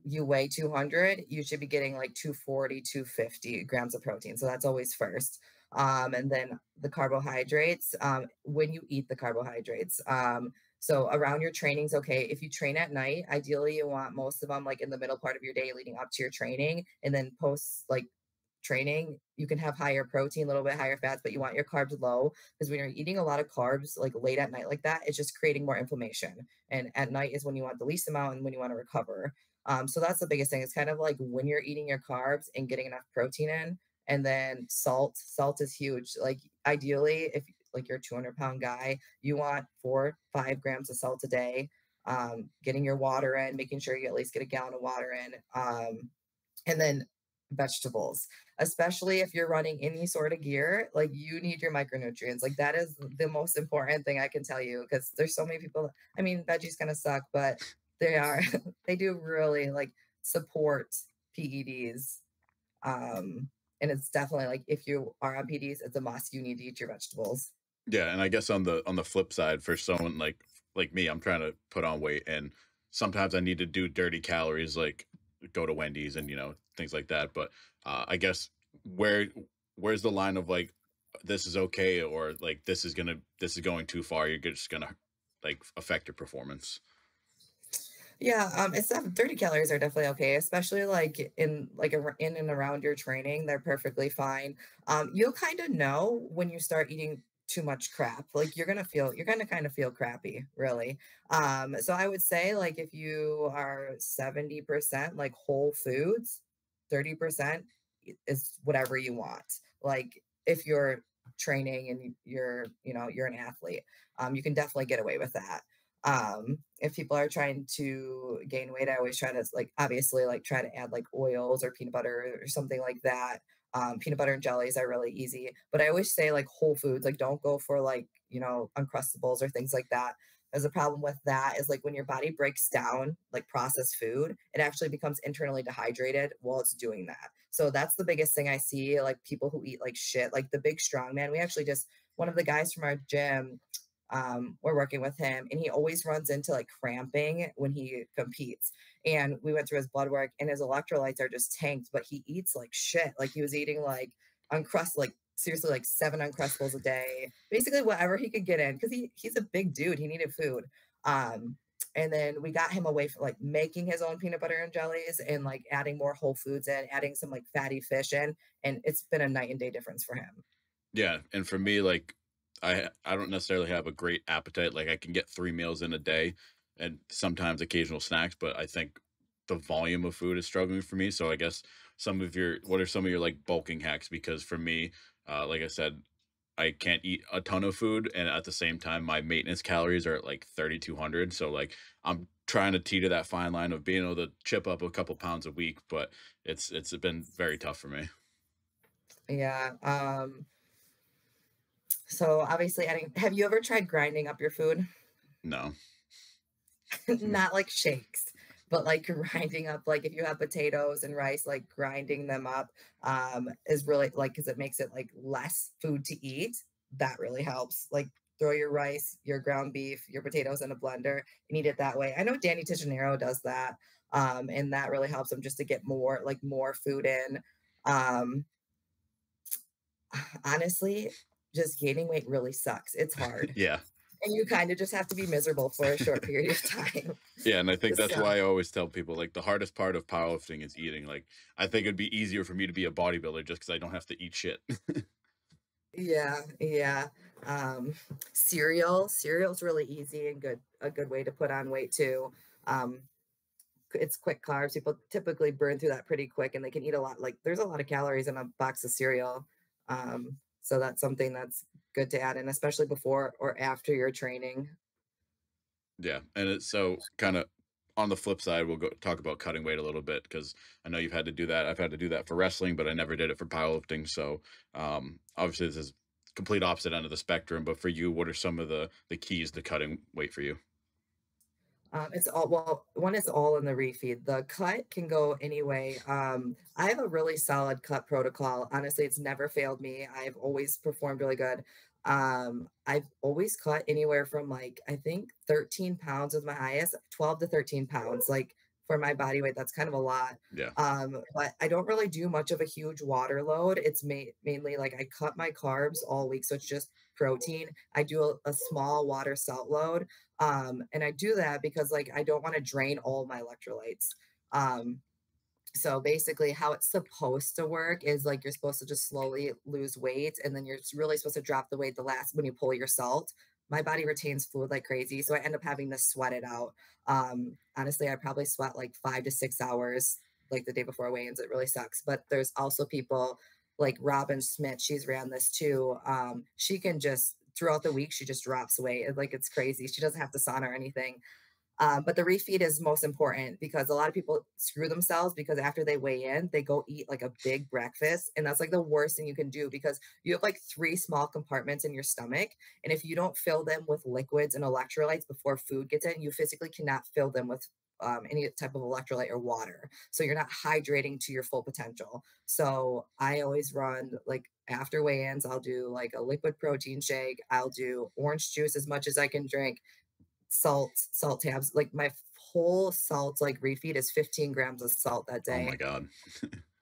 you weigh 200, you should be getting like 240, 250 grams of protein. So that's always first. And then the carbohydrates, when you eat the carbohydrates. So around your training's okay. If you train at night, ideally you want most of them like in the middle part of your day leading up to your training, and then post like training, you can have higher protein, a little bit higher fats, but you want your carbs low because when you're eating a lot of carbs like late at night like that, it's just creating more inflammation. And at night is when you want the least amount and when you want to recover. So that's the biggest thing. It's kind of like when you're eating your carbs and getting enough protein in, and then salt. Salt is huge. Like ideally, if like you're a 200-pound guy, you want 4, 5 grams of salt a day. Getting your water in, making sure you at least get a gallon of water in. And then vegetables, especially if you're running any sort of gear, like you need your micronutrients. Like that is the most important thing I can tell you because there's so many people. I mean, veggies kind of suck, but they are they do really like support PEDs. Um, and it's definitely like if you are on PEDs, it's a must. You need to eat your vegetables. Yeah, and I guess on the flip side, for someone like me, I'm trying to put on weight, and sometimes I need to do dirty calories, like go to Wendy's and things like that. But I guess where where's the line of like this is okay, or like this is going too far. You're just gonna like affect your performance. Yeah, it's 30 calories are definitely okay, especially like in in and around your training, they're perfectly fine. You'll kind of know when you start eating too much crap. Like you're gonna kind of feel crappy, really. So I would say like if you are 70% like whole foods, 30% is whatever you want. Like if you're training and you're an athlete, you can definitely get away with that. If people are trying to gain weight, I always try to like obviously like try to add like oils or peanut butter or something like that. Peanut butter and jellies are really easy, but I always say like whole foods, like don't go for like, Uncrustables or things like that. There's a problem with that is like when your body breaks down like processed food, it actually becomes internally dehydrated while it's doing that. So that's the biggest thing I see, like people who eat like shit, like the big strong man. We actually just one of the guys from our gym, we're working with him and he always runs into like cramping when he competes, and we went through his blood work and his electrolytes are just tanked, but he eats like shit. Like he was eating like like seriously like 7 uncrustables a day, basically whatever he could get in because he's a big dude, he needed food. And then we got him away from like making his own peanut butter and jellies and like adding more whole foods in, adding some like fatty fish in, and it's been a night and day difference for him. Yeah, and for me, like I don't necessarily have a great appetite. Like I can get 3 meals in a day, and sometimes occasional snacks. But I think the volume of food is struggling for me. So I guess what are some of your like bulking hacks? Because for me, like I said, I can't eat a ton of food, and at the same time, my maintenance calories are at like 3,200. So like I'm trying to teeter that fine line of being able to chip up a couple pounds a week, but it's been very tough for me. Yeah. So obviously adding, have you ever tried grinding up your food? No. Not like shakes, but like grinding up, like if you have potatoes and rice, like grinding them up is really like, because it makes it like less food to eat. That really helps. Like throw your rice, your ground beef, your potatoes in a blender and eat it that way. I know Danny Ticinero does that. And that really helps them just to get more food in. Um, honestly, just gaining weight really sucks. It's hard. Yeah. And you kind of just have to be miserable for a short period of time. Yeah, and I think that's So why I always tell people like the hardest part of powerlifting is eating. Like I think it'd be easier for me to be a bodybuilder just because I don't have to eat shit. yeah, yeah. Um, cereal's really easy and a good way to put on weight too. Um, it's quick carbs. People typically burn through that pretty quick and they can eat a lot. Like there's a lot of calories in a box of cereal. So that's something that's good to add in, especially before or after your training. Yeah, and it's so kind of on the flip side, we'll go talk about cutting weight a little bit because I know you've had to do that. I've had to do that for wrestling, but I never did it for powerlifting. So obviously, this is complete opposite end of the spectrum. But for you, what are some of the keys to cutting weight for you? It's all well, one is all in the refeed. The cut can go any way. I have a really solid cut protocol. Honestly, it's never failed me. I've always performed really good. I've always cut anywhere from like I think 13 pounds was my highest, 12 to 13 pounds. Like for my body weight, that's kind of a lot. Yeah, But I don't really do much of a huge water load. It's mainly like I cut my carbs all week, so it's just protein. I do a small water salt load. And I do that because like I don't want to drain all my electrolytes. Um, so basically how it's supposed to work is like you're supposed to just slowly lose weight and then you're really supposed to drop the weight the last when you pull your salt. My body retains fluid like crazy, so I end up having to sweat it out. Honestly, I probably sweat like 5 to 6 hours like the day before weigh-ins. It really sucks. But there's also people like Robin Schmidt, she's ran this too. She can just throughout the week, she just drops weight. Like it's crazy. She doesn't have to sauna or anything. But the refeed is most important because a lot of people screw themselves because after they weigh in, they go eat like a big breakfast. And that's like the worst thing you can do because you have like three small compartments in your stomach. And if you don't fill them with liquids and electrolytes before food gets in, you physically cannot fill them with any type of electrolyte or water. So you're not hydrating to your full potential. So I always run like after weigh ins, I'll do like a liquid protein shake. I'll do orange juice as much as I can drink salt tabs. Like my whole salt like refeed is 15 grams of salt that oh my day. god.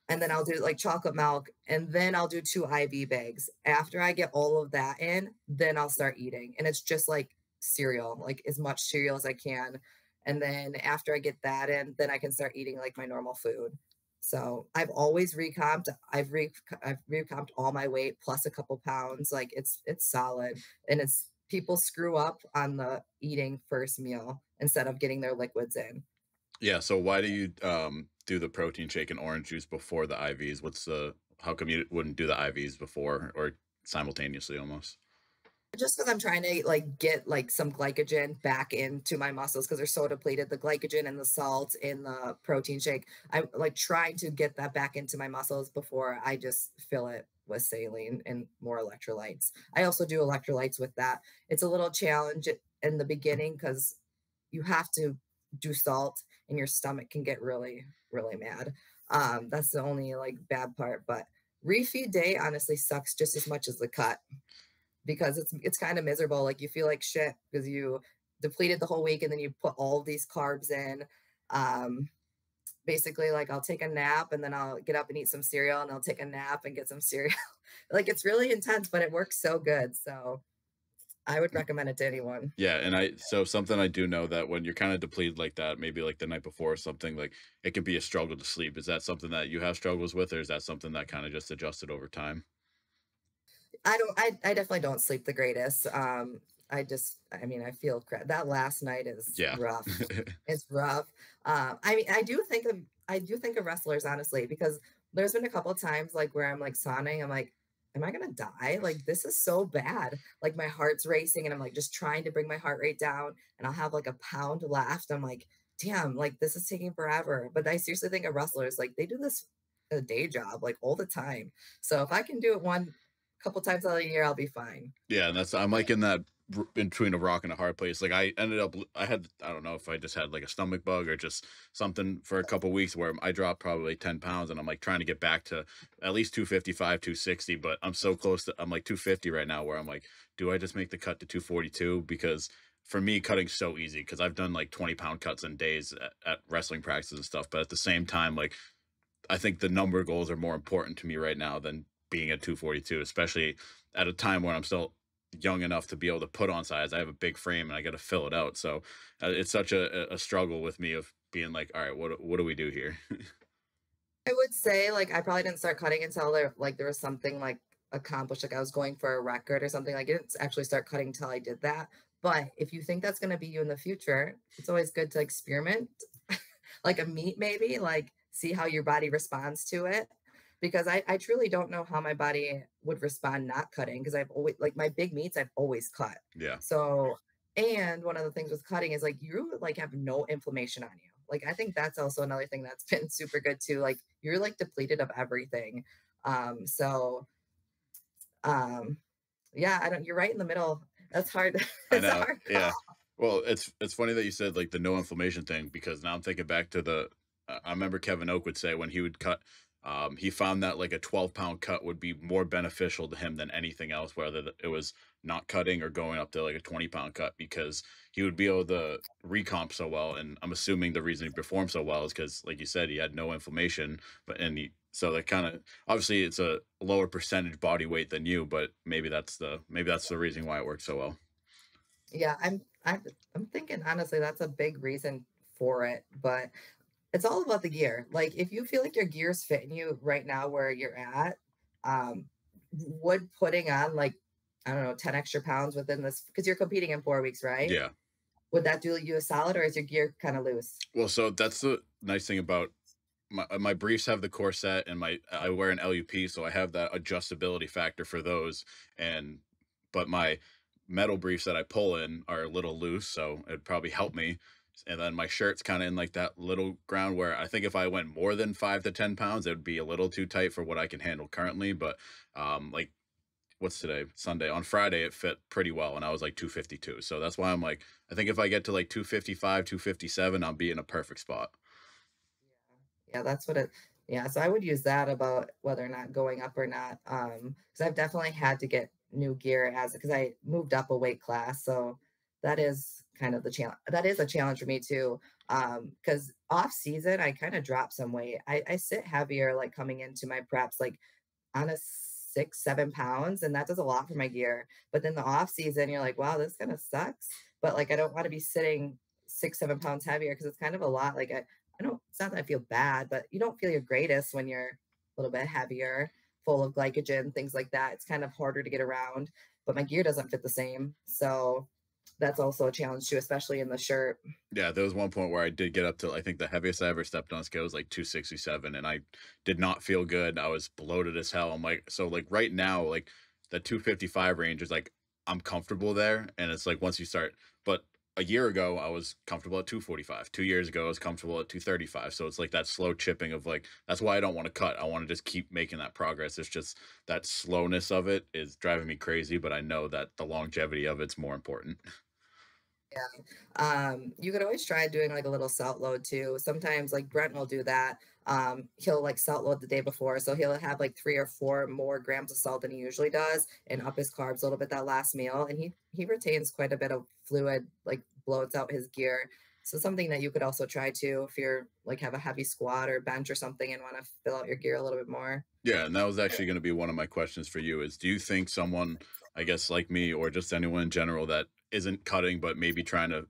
And then I'll do like chocolate milk and then I'll do 2 IV bags. After I get all of that in, then I'll start eating. And it's just like cereal, like as much cereal as I can. And then after I get that in, then I can start eating like my normal food. So I've always recomped. I've recomped all my weight plus a couple pounds. Like it's solid. And it's people screw up on the eating first meal instead of getting their liquids in. Yeah, so why do you do the protein shake and orange juice before the IVs? How come you wouldn't do the IVs before or simultaneously almost? Just because I'm trying to like get like some glycogen back into my muscles because they're so depleted. The glycogen and the salt in the protein shake, I'm like trying to get that back into my muscles before I just fill it with saline and more electrolytes. I also do electrolytes with that. It's a little challenge in the beginning because you have to do salt and your stomach can get really, really mad. That's the only like bad part. But refeed day honestly sucks just as much as the cut because it's kind of miserable. Like you feel like shit because you depleted the whole week and then you put all of these carbs in. Um, basically, like I'll take a nap and then I'll get up and eat some cereal and I'll take a nap and get some cereal. Like it's really intense, but it works so good. So I would recommend it to anyone. Yeah, and so something I do know that when you're kind of depleted like that, maybe like the night before or something, like it can be a struggle to sleep. Is that something that you have struggles with, or is that something that kind of just adjusted over time? I definitely don't sleep the greatest. I mean, I feel that last night is Yeah. rough. It's rough. I mean, I do think of wrestlers honestly, because there's been a couple of times like where I'm like sauning, I'm like, am I gonna die? Like this is so bad. Like my heart's racing and I'm like just trying to bring my heart rate down and I'll have like a pound left. I'm like, damn, like this is taking forever. But I seriously think of wrestlers, like they do this a day job, like all the time. So if I can do it one couple times out of the year, I'll be fine. Yeah, and I'm like in that in between a rock and a hard place. Like I ended up, I don't know if I just had like a stomach bug or just something for a couple weeks where I dropped probably 10 pounds and I'm like trying to get back to at least 255, 260, but I'm so close to, I'm like 250 right now where I'm like, do I just make the cut to 242? Because for me, cutting's so easy because I've done like 20-pound cuts in days at wrestling practices and stuff. But at the same time, like I think the number goals are more important to me right now than being at 242, especially at a time when I'm still young enough to be able to put on size. I have a big frame and I got to fill it out. So it's such a struggle with me of being like, all right, what do we do here? I would say like I probably didn't start cutting until there was something like accomplished, like I was going for a record or something. Like I didn't actually start cutting until I did that. But if you think that's gonna be you in the future, it's always good to experiment, like a meat maybe, like see how your body responds to it. Because I truly don't know how my body would respond not cutting because I've always like my big meats I've always cut. Yeah. So and one of the things with cutting is like you like have no inflammation on you. Like I think that's also another thing that's been super good too. Like you're like depleted of everything. So um yeah, I don't you're right in the middle. That's hard. I It's a know. hard Yeah. call. Well, it's funny that you said like the no inflammation thing because now I'm thinking back to the I remember Kevin Oak would say when he would cut he found that like a 12-pound cut would be more beneficial to him than anything else, whether it was not cutting or going up to like a 20-pound cut because he would be able to recomp so well. And I'm assuming the reason he performed so well is because, like you said, he had no inflammation, but and he so that kind of obviously it's a lower percentage body weight than you, but maybe that's the reason why it works so well. Yeah, I'm thinking honestly that's a big reason for it, but it's all about the gear. Like if you feel like your gear's fitting you right now where you're at, um, would putting on like, I don't know, 10 extra pounds within this because you're competing in 4 weeks, right? Yeah. Would that do you a solid or is your gear kind of loose? Well, so that's the nice thing about my briefs have the corset and my I wear an LUP, so I have that adjustability factor for those. And but my metal briefs that I pull in are a little loose, so it'd probably help me. And then my shirt's kind of in like that little ground where I think if I went more than 5 to 10 pounds, it would be a little too tight for what I can handle currently. But like what's today? Sunday. On Friday, it fit pretty well, and I was like 252. So that's why I'm like, I think if I get to like 255, 257, I'll be in a perfect spot. Yeah, that's what it yeah, so I would use that about whether or not going up or not. Because I've definitely had to get new gear as because I moved up a weight class. So that is kind of the challenge. That is a challenge for me too. Because off season I kind of dropped some weight. I sit heavier like coming into my preps, like on a 6, 7 pounds, and that does a lot for my gear. But then the off season, you're like, wow, this kind of sucks. But like, I don't want to be sitting 6, 7 pounds heavier because it's kind of a lot. Like, I don't, it's not that I feel bad, but you don't feel your greatest when you're a little bit heavier, full of glycogen, things like that. It's kind of harder to get around, but my gear doesn't fit the same. So that's also a challenge too, especially in the shirt. Yeah, there was one point where I did get up to I think the heaviest I ever stepped on scale was like 267, and I did not feel good. I was bloated as hell. I'm like, so like right now, like the 255 range is like I'm comfortable there, and it's like once you start, but a year ago I was comfortable at 245. 2 years ago I was comfortable at 235. So it's like that slow chipping of like that's why I don't want to cut. I want to just keep making that progress. It's just that slowness of it is driving me crazy, but I know that the longevity of it's more important. Yeah. You could always try doing like a little salt load too. Sometimes like Brent will do that. He'll like salt load the day before. So he'll have like 3 or 4 more grams of salt than he usually does and up his carbs a little bit that last meal. And he retains quite a bit of fluid, like bloats out his gear. So something that you could also try too if you're like have a heavy squat or bench or something and want to fill out your gear a little bit more. Yeah, and that was actually going to be one of my questions for you is do you think someone, I guess like me or just anyone in general that isn't cutting but maybe trying to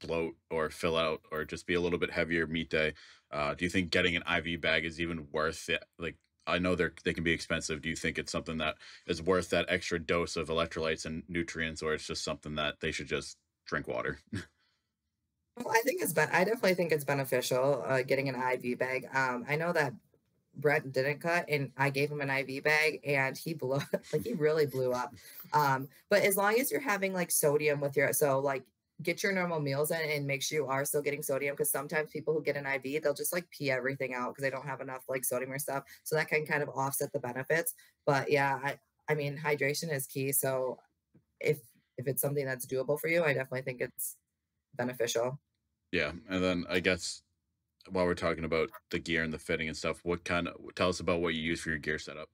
bloat or fill out or just be a little bit heavier meat day, do you think getting an IV bag is even worth it? Like I know they can be expensive. Do you think it's something that is worth that extra dose of electrolytes and nutrients, or it's just something that they should just drink water? Well, I think I definitely think it's beneficial, getting an IV bag. I know that Brett didn't cut, and I gave him an IV bag, and he blew like, he really blew up. But as long as you're having, like, sodium with like, get your normal meals in and make sure you are still getting sodium, because sometimes people who get an IV, they'll just, like, pee everything out because they don't have enough, like, sodium or stuff, so that can kind of offset the benefits. But, yeah, I mean, hydration is key, so if if it's something that's doable for you, I definitely think it's beneficial. Yeah, and then I guess while we're talking about the gear and the fitting and stuff, what kind of tell us about what you use for your gear setup?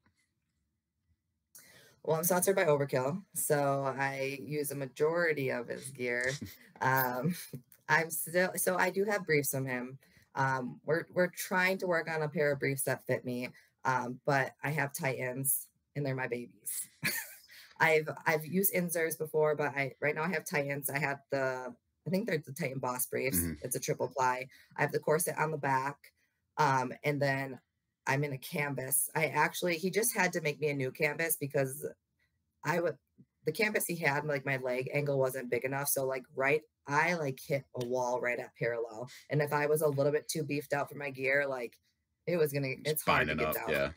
Well, I'm sponsored by Overkill, so I use a majority of his gear. Um, I do have briefs from him. We're trying to work on a pair of briefs that fit me, but I have Titans and they're my babies. I've used Inzers before, but I right now I have Titans. I think they're the Titan Boss briefs. Mhm. It's a triple ply. I have the corset on the back, and then I'm in a canvas. He just had to make me a new canvas because I would the canvas he had, like, my leg angle wasn't big enough, so, like, I, like, hit a wall right at parallel, and if I was a little bit too beefed out for my gear, like, it's hard to Binding get up, down. yeah.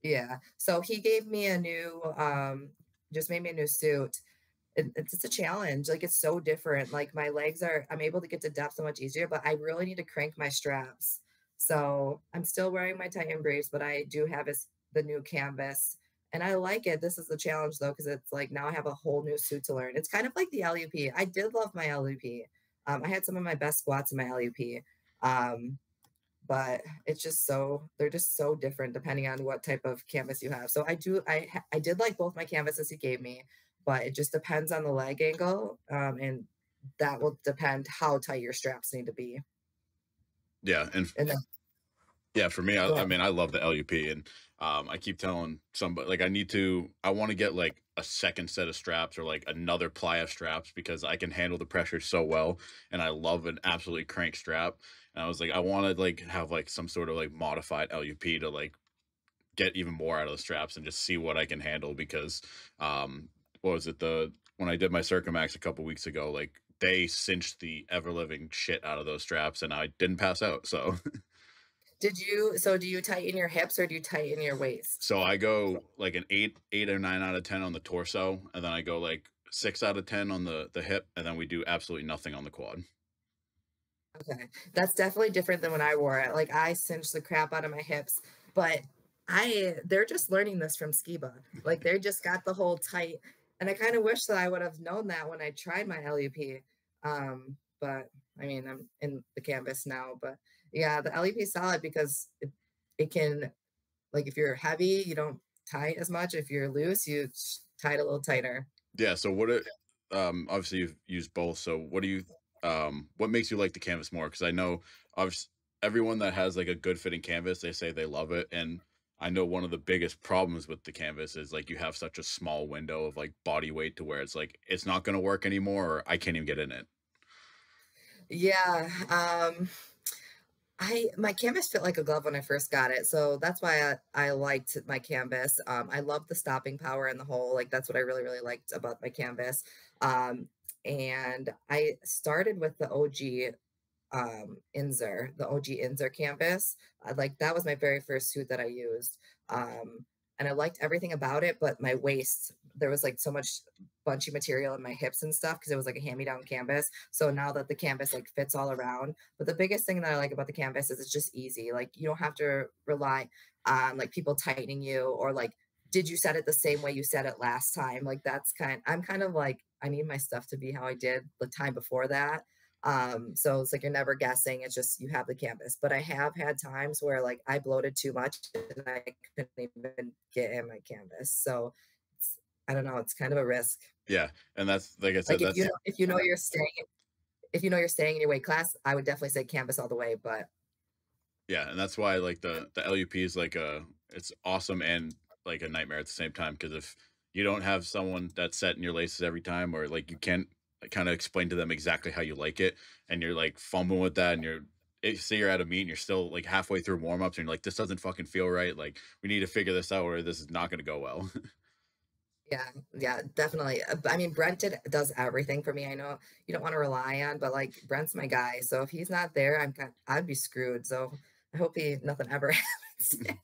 Yeah, so he gave me a new, just made me a new suit. It's a challenge, like, it's so different, like, I'm able to get to depth so much easier, but I really need to crank my straps. So, I'm still wearing my Titan briefs, but I do have the new canvas, and I like it. This is the challenge, though, because it's like now I have a whole new suit to learn. It's kind of like the LUP. I did love my LUP. I had some of my best squats in my LUP. Um, but they're just so different depending on what type of canvas you have. So I did like both my canvases he gave me, but it just depends on the leg angle, and that will depend how tight your straps need to be. Yeah, and And then yeah, for me, go I ahead. mean, I love the LUP, and I keep telling somebody like I want to get like a second set of straps or like another ply of straps because I can handle the pressure so well, and I love an absolutely crank strap. And I was like, I want to like have like some sort of like modified LUP to like get even more out of the straps and just see what I can handle because um what was it the when I did my Circumax a couple weeks ago, like they cinched the ever living shit out of those straps and I didn't pass out. So Do you tighten your hips or do you tighten your waist? so I go like an 8 or 9 out of 10 on the torso, and then I go like 6 out of 10 on the hip, and then we do absolutely nothing on the quad. Okay. That's definitely different than when I wore it. Like, I cinched the crap out of my hips, but they're just learning this from Skiba. Like, they just got the whole tight, and I kind of wish that I would have known that when I tried my LUP. But I mean, I'm in the canvas now, but yeah, the LUP is solid because it can, like, if you're heavy, you don't tie it as much. If you're loose, tie it a little tighter. Yeah, so obviously you've used both, so what makes you like the canvas more? Because I know obviously everyone that has like a good fitting canvas, they say they love it, and I know one of the biggest problems with the canvas is like you have such a small window of like body weight to where it's like it's not going to work anymore, or I can't even get in it. Yeah. My canvas fit like a glove when I first got it, so that's why I liked my canvas. I love the stopping power in the hole, like, that's what I really, really liked about my canvas. And I started with the OG, the OG Inzer canvas. That was my very first suit that I used. And I liked everything about it, but my waist, there was like so much bunchy material in my hips and stuff because it was like a hand-me-down canvas. So now that the canvas like fits all around, but the biggest thing that I like about the canvas is it's just easy. Like, you don't have to rely on like people tightening you, or like, did you set it the same way you set it last time? Like, I'm kind of like, I need my stuff to be how I did the time before that. So it's like you're never guessing, it's just you have the canvas. But I have had times where like I bloated too much and I couldn't even get in my canvas. So I don't know, it's kind of a risk. Yeah, and that's like I Like, said, that's if you know you're staying in your weight class, I would definitely say canvas all the way. But yeah, and that's why like the LUP is like it's awesome and like a nightmare at the same time because if you don't have someone that's set in your laces every time, or like you can't kind of explain to them exactly how you like it, and you're like fumbling with that, and say you're at a meet and you're still like halfway through warm-ups and you're like, this doesn't fucking feel right. Like we need to figure this out or this is not going to go well. Yeah, yeah, definitely. I mean, does everything for me. I know you don't want to rely on, but like Brent's my guy. So if he's not there, I'd be screwed. So I hope nothing ever happens to him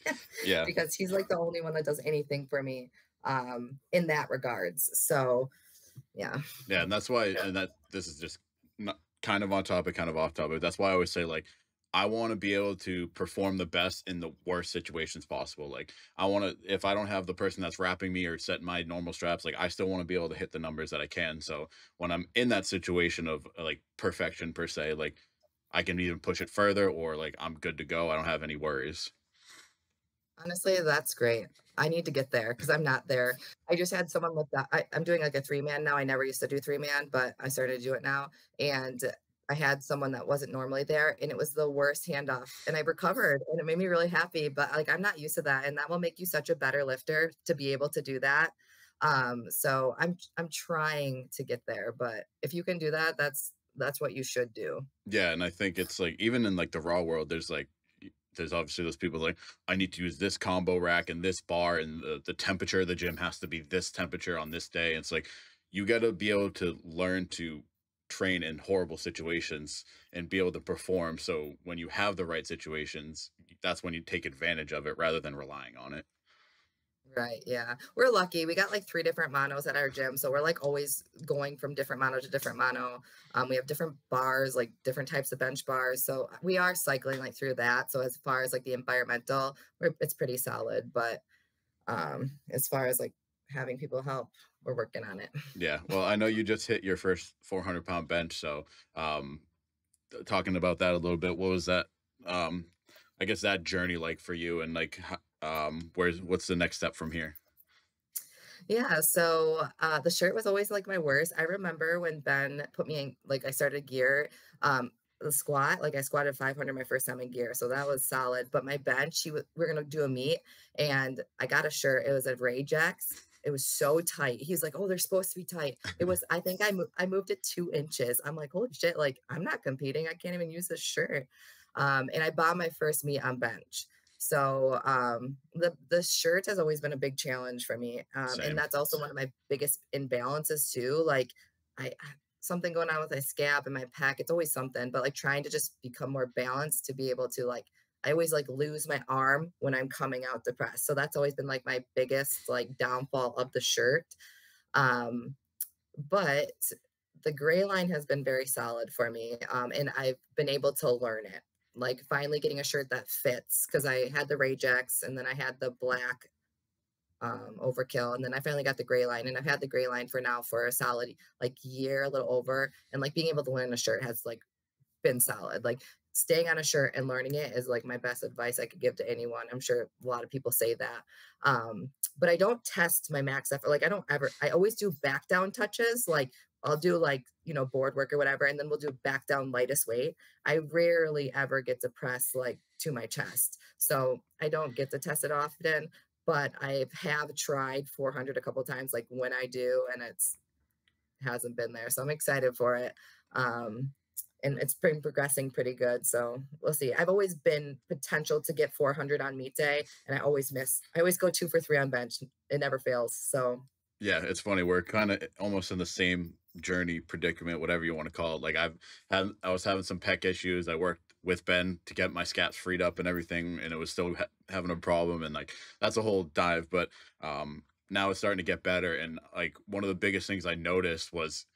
Yeah. because he's like the only one that does anything for me in that regards. So yeah. Yeah, and that's why, and that this is just not kind of on topic, kind of off topic. That's why I always say like I want to be able to perform the best in the worst situations possible. Like I want to, if I don't have the person that's wrapping me or setting my normal straps, like I still want to be able to hit the numbers that I can. So when I'm in that situation of like perfection per se, like I can even push it further or like I'm good to go. I don't have any worries. Honestly, that's great. I need to get there because I'm not there. I just had someone with that. I'm doing like a 3-man now. I never used to do 3-man, but I started to do it now. And I had someone that wasn't normally there, and it was the worst handoff. And I recovered, and it made me really happy. But like, I'm not used to that, and that will make you such a better lifter to be able to do that. So I'm trying to get there, but if you can do that, that's what you should do. Yeah, and I think it's like even in like the raw world, there's obviously those people like I need to use this combo rack and this bar and the temperature of the gym has to be this temperature on this day. It's like you got to be able to learn to train in horrible situations and be able to perform. So when you have the right situations, that's when you take advantage of it rather than relying on it. Right, yeah. We're lucky. We got like 3 different monos at our gym, so we're like always going from different mono to different mono. We have different bars, like different types of bench bars. So we are cycling like through that. So as far as like the environmental, it's pretty solid. But as far as like having people help, we're working on it. Yeah. Well, I know you just hit your first 400-pound bench. So, um, talking about that a little bit, what was that? Um, I guess that journey like for you and like, what's the next step from here? Yeah, so, the shirt was always, like, my worst. I remember when Ben put me in like, I started gear, the squat, like, I squatted 500 my first time in gear, so that was solid, but my bench, we're gonna do a meet, and I got a shirt, it was a Ragex. It was so tight. He's like, "Oh, they're supposed to be tight." It was I think I moved it 2 inches. I'm like, "Holy shit, like, I'm not competing, I can't even use this shirt." And I bought my first meet on bench. So, the shirt has always been a big challenge for me, and Same. that's also one of my biggest imbalances too. Like, something going on with my scap and my pec. It's always something, but like trying to just become more balanced to be able to like. I always like lose my arm when I'm coming out to press. So that's always been like my biggest like downfall of the shirt. Um, but the gray line has been very solid for me, and I've been able to learn it. Like finally getting a shirt that fits because I had the Ragex and then I had the black overkill, and then I finally got the gray line, and I've had the gray line for now for a solid like year, a little over, and like being able to learn a shirt has like been solid. Like staying on a shirt and learning it is like my best advice I could give to anyone. I'm sure a lot of people say that. But I don't test my max effort. Like I always do back down touches. Like I'll do like, board work or whatever, and then we'll do back down lightest weight. I rarely ever get to press like to my chest. So I don't get to test it often, but I have tried 400 a couple times, like when I do, and it's hasn't been there. So I'm excited for it. Um, and it's been progressing pretty good. So we'll see. I've always been potential to get 400 on meet day, and I always miss. I always go 2 for 3 on bench. It never fails. So Yeah, it's funny. We're kind of almost in the same journey predicament, whatever you want to call it. Like I was having some pec issues. I worked with Ben to get my scaps freed up and everything, and it was still having a problem. And like that's a whole dive. But now it's starting to get better. And like one of the biggest things I noticed was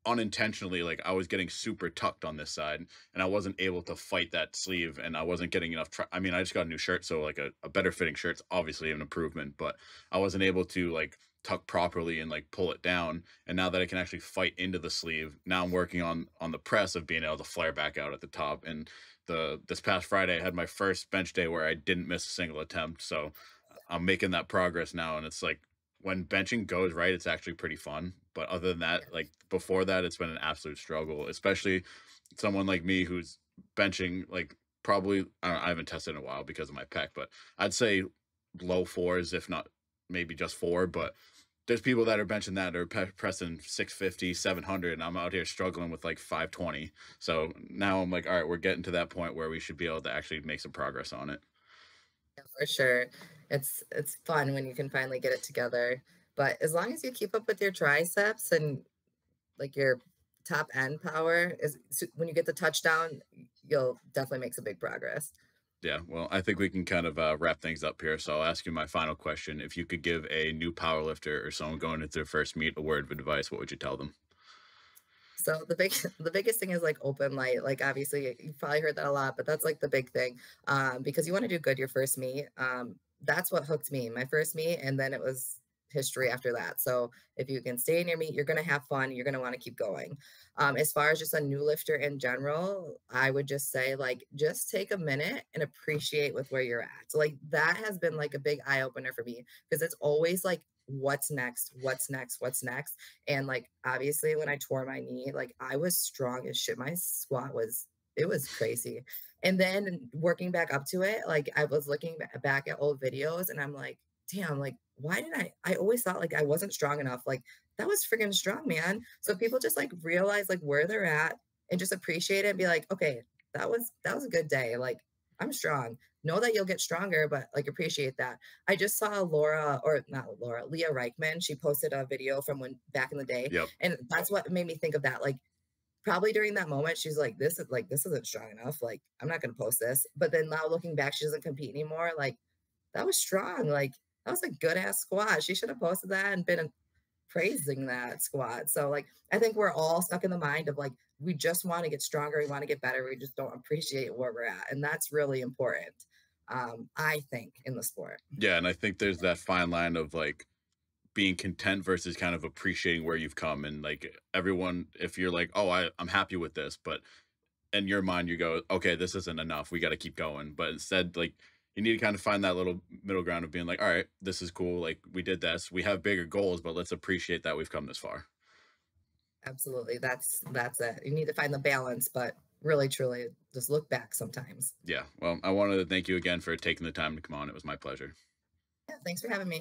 unintentionally, like I was getting super tucked on this side and I wasn't able to fight that sleeve and I wasn't getting enough I mean, I just got a new shirt, so like a better fitting shirt's obviously an improvement, but I wasn't able to like tuck properly and like pull it down. And now that I can actually fight into the sleeve, now I'm working on the press of being able to flare back out at the top. And this past Friday I had my first bench day where I didn't miss a single attempt. So I'm making that progress now, and it's like when benching goes right, it's actually pretty fun. But other than that, like before that, it's been an absolute struggle, especially someone like me who's benching like probably I haven't tested in a while because of my pec, but I'd say low fours, if not maybe just four. But There's people that are benching that are pressing 650, 700, and I'm out here struggling with like 520. So now I'm like, all right, we're getting to that point where we should be able to actually make some progress on it. Yeah, for sure. It's fun when you can finally get it together. But as long as you keep up with your triceps and like your top end power is when you get the touchdown, you'll definitely make some big progress. Yeah, well, I think we can kind of wrap things up here. So I'll ask you my final question. If you could give a new powerlifter or someone going into their first meet a word of advice, what would you tell them? So the biggest thing is like open light. Like obviously you've probably heard that a lot, but that's like the big thing. Because you want to do good your first meet. That's what hooked me, my first meet, and then it was history after that. So if you can stay in your meet, you're gonna have fun, you're gonna want to keep going. As far as just a new lifter in general, I would just say like just take a minute and appreciate with where you're at. So like that has been like a big eye opener for me because it's always like what's next, what's next, what's next. And like obviously when I tore my knee, like I was strong as shit. My squat was it was crazy. And then working back up to it, like I was looking back at old videos and I'm like, damn, like why did I always thought like I wasn't strong enough. Like that was freaking strong, man. So people just like realize like where they're at and just appreciate it and be like, okay, that was a good day. Like I'm strong. Know that you'll get stronger, but like appreciate that. I just saw Laura, or not Laura, Leah Reichman. She posted a video from when back in the day, Yep. and that's what made me think of that. Like probably during that moment, she's like this isn't strong enough. Like I'm not gonna post this. But then now looking back, she doesn't compete anymore. Like that was strong. Like that was a good ass squat. She should have posted that and been praising that squat. So like I think we're all stuck in the mind of like we just want to get stronger, we want to get better, we just don't appreciate where we're at. And that's really important. I think in the sport. Yeah, and I think there's that fine line of like being content versus kind of appreciating where you've come. And like everyone, if you're like, oh, I'm happy with this, but in your mind you go, okay, this isn't enough, we got to keep going. But instead, like, you need to kind of find that little middle ground of being like, all right, this is cool, like we did this, we have bigger goals, but let's appreciate that we've come this far. Absolutely. That's it. You need to find the balance, but really truly just look back sometimes. Yeah, well, I wanted to thank you again for taking the time to come on. It was my pleasure. Yeah, thanks for having me.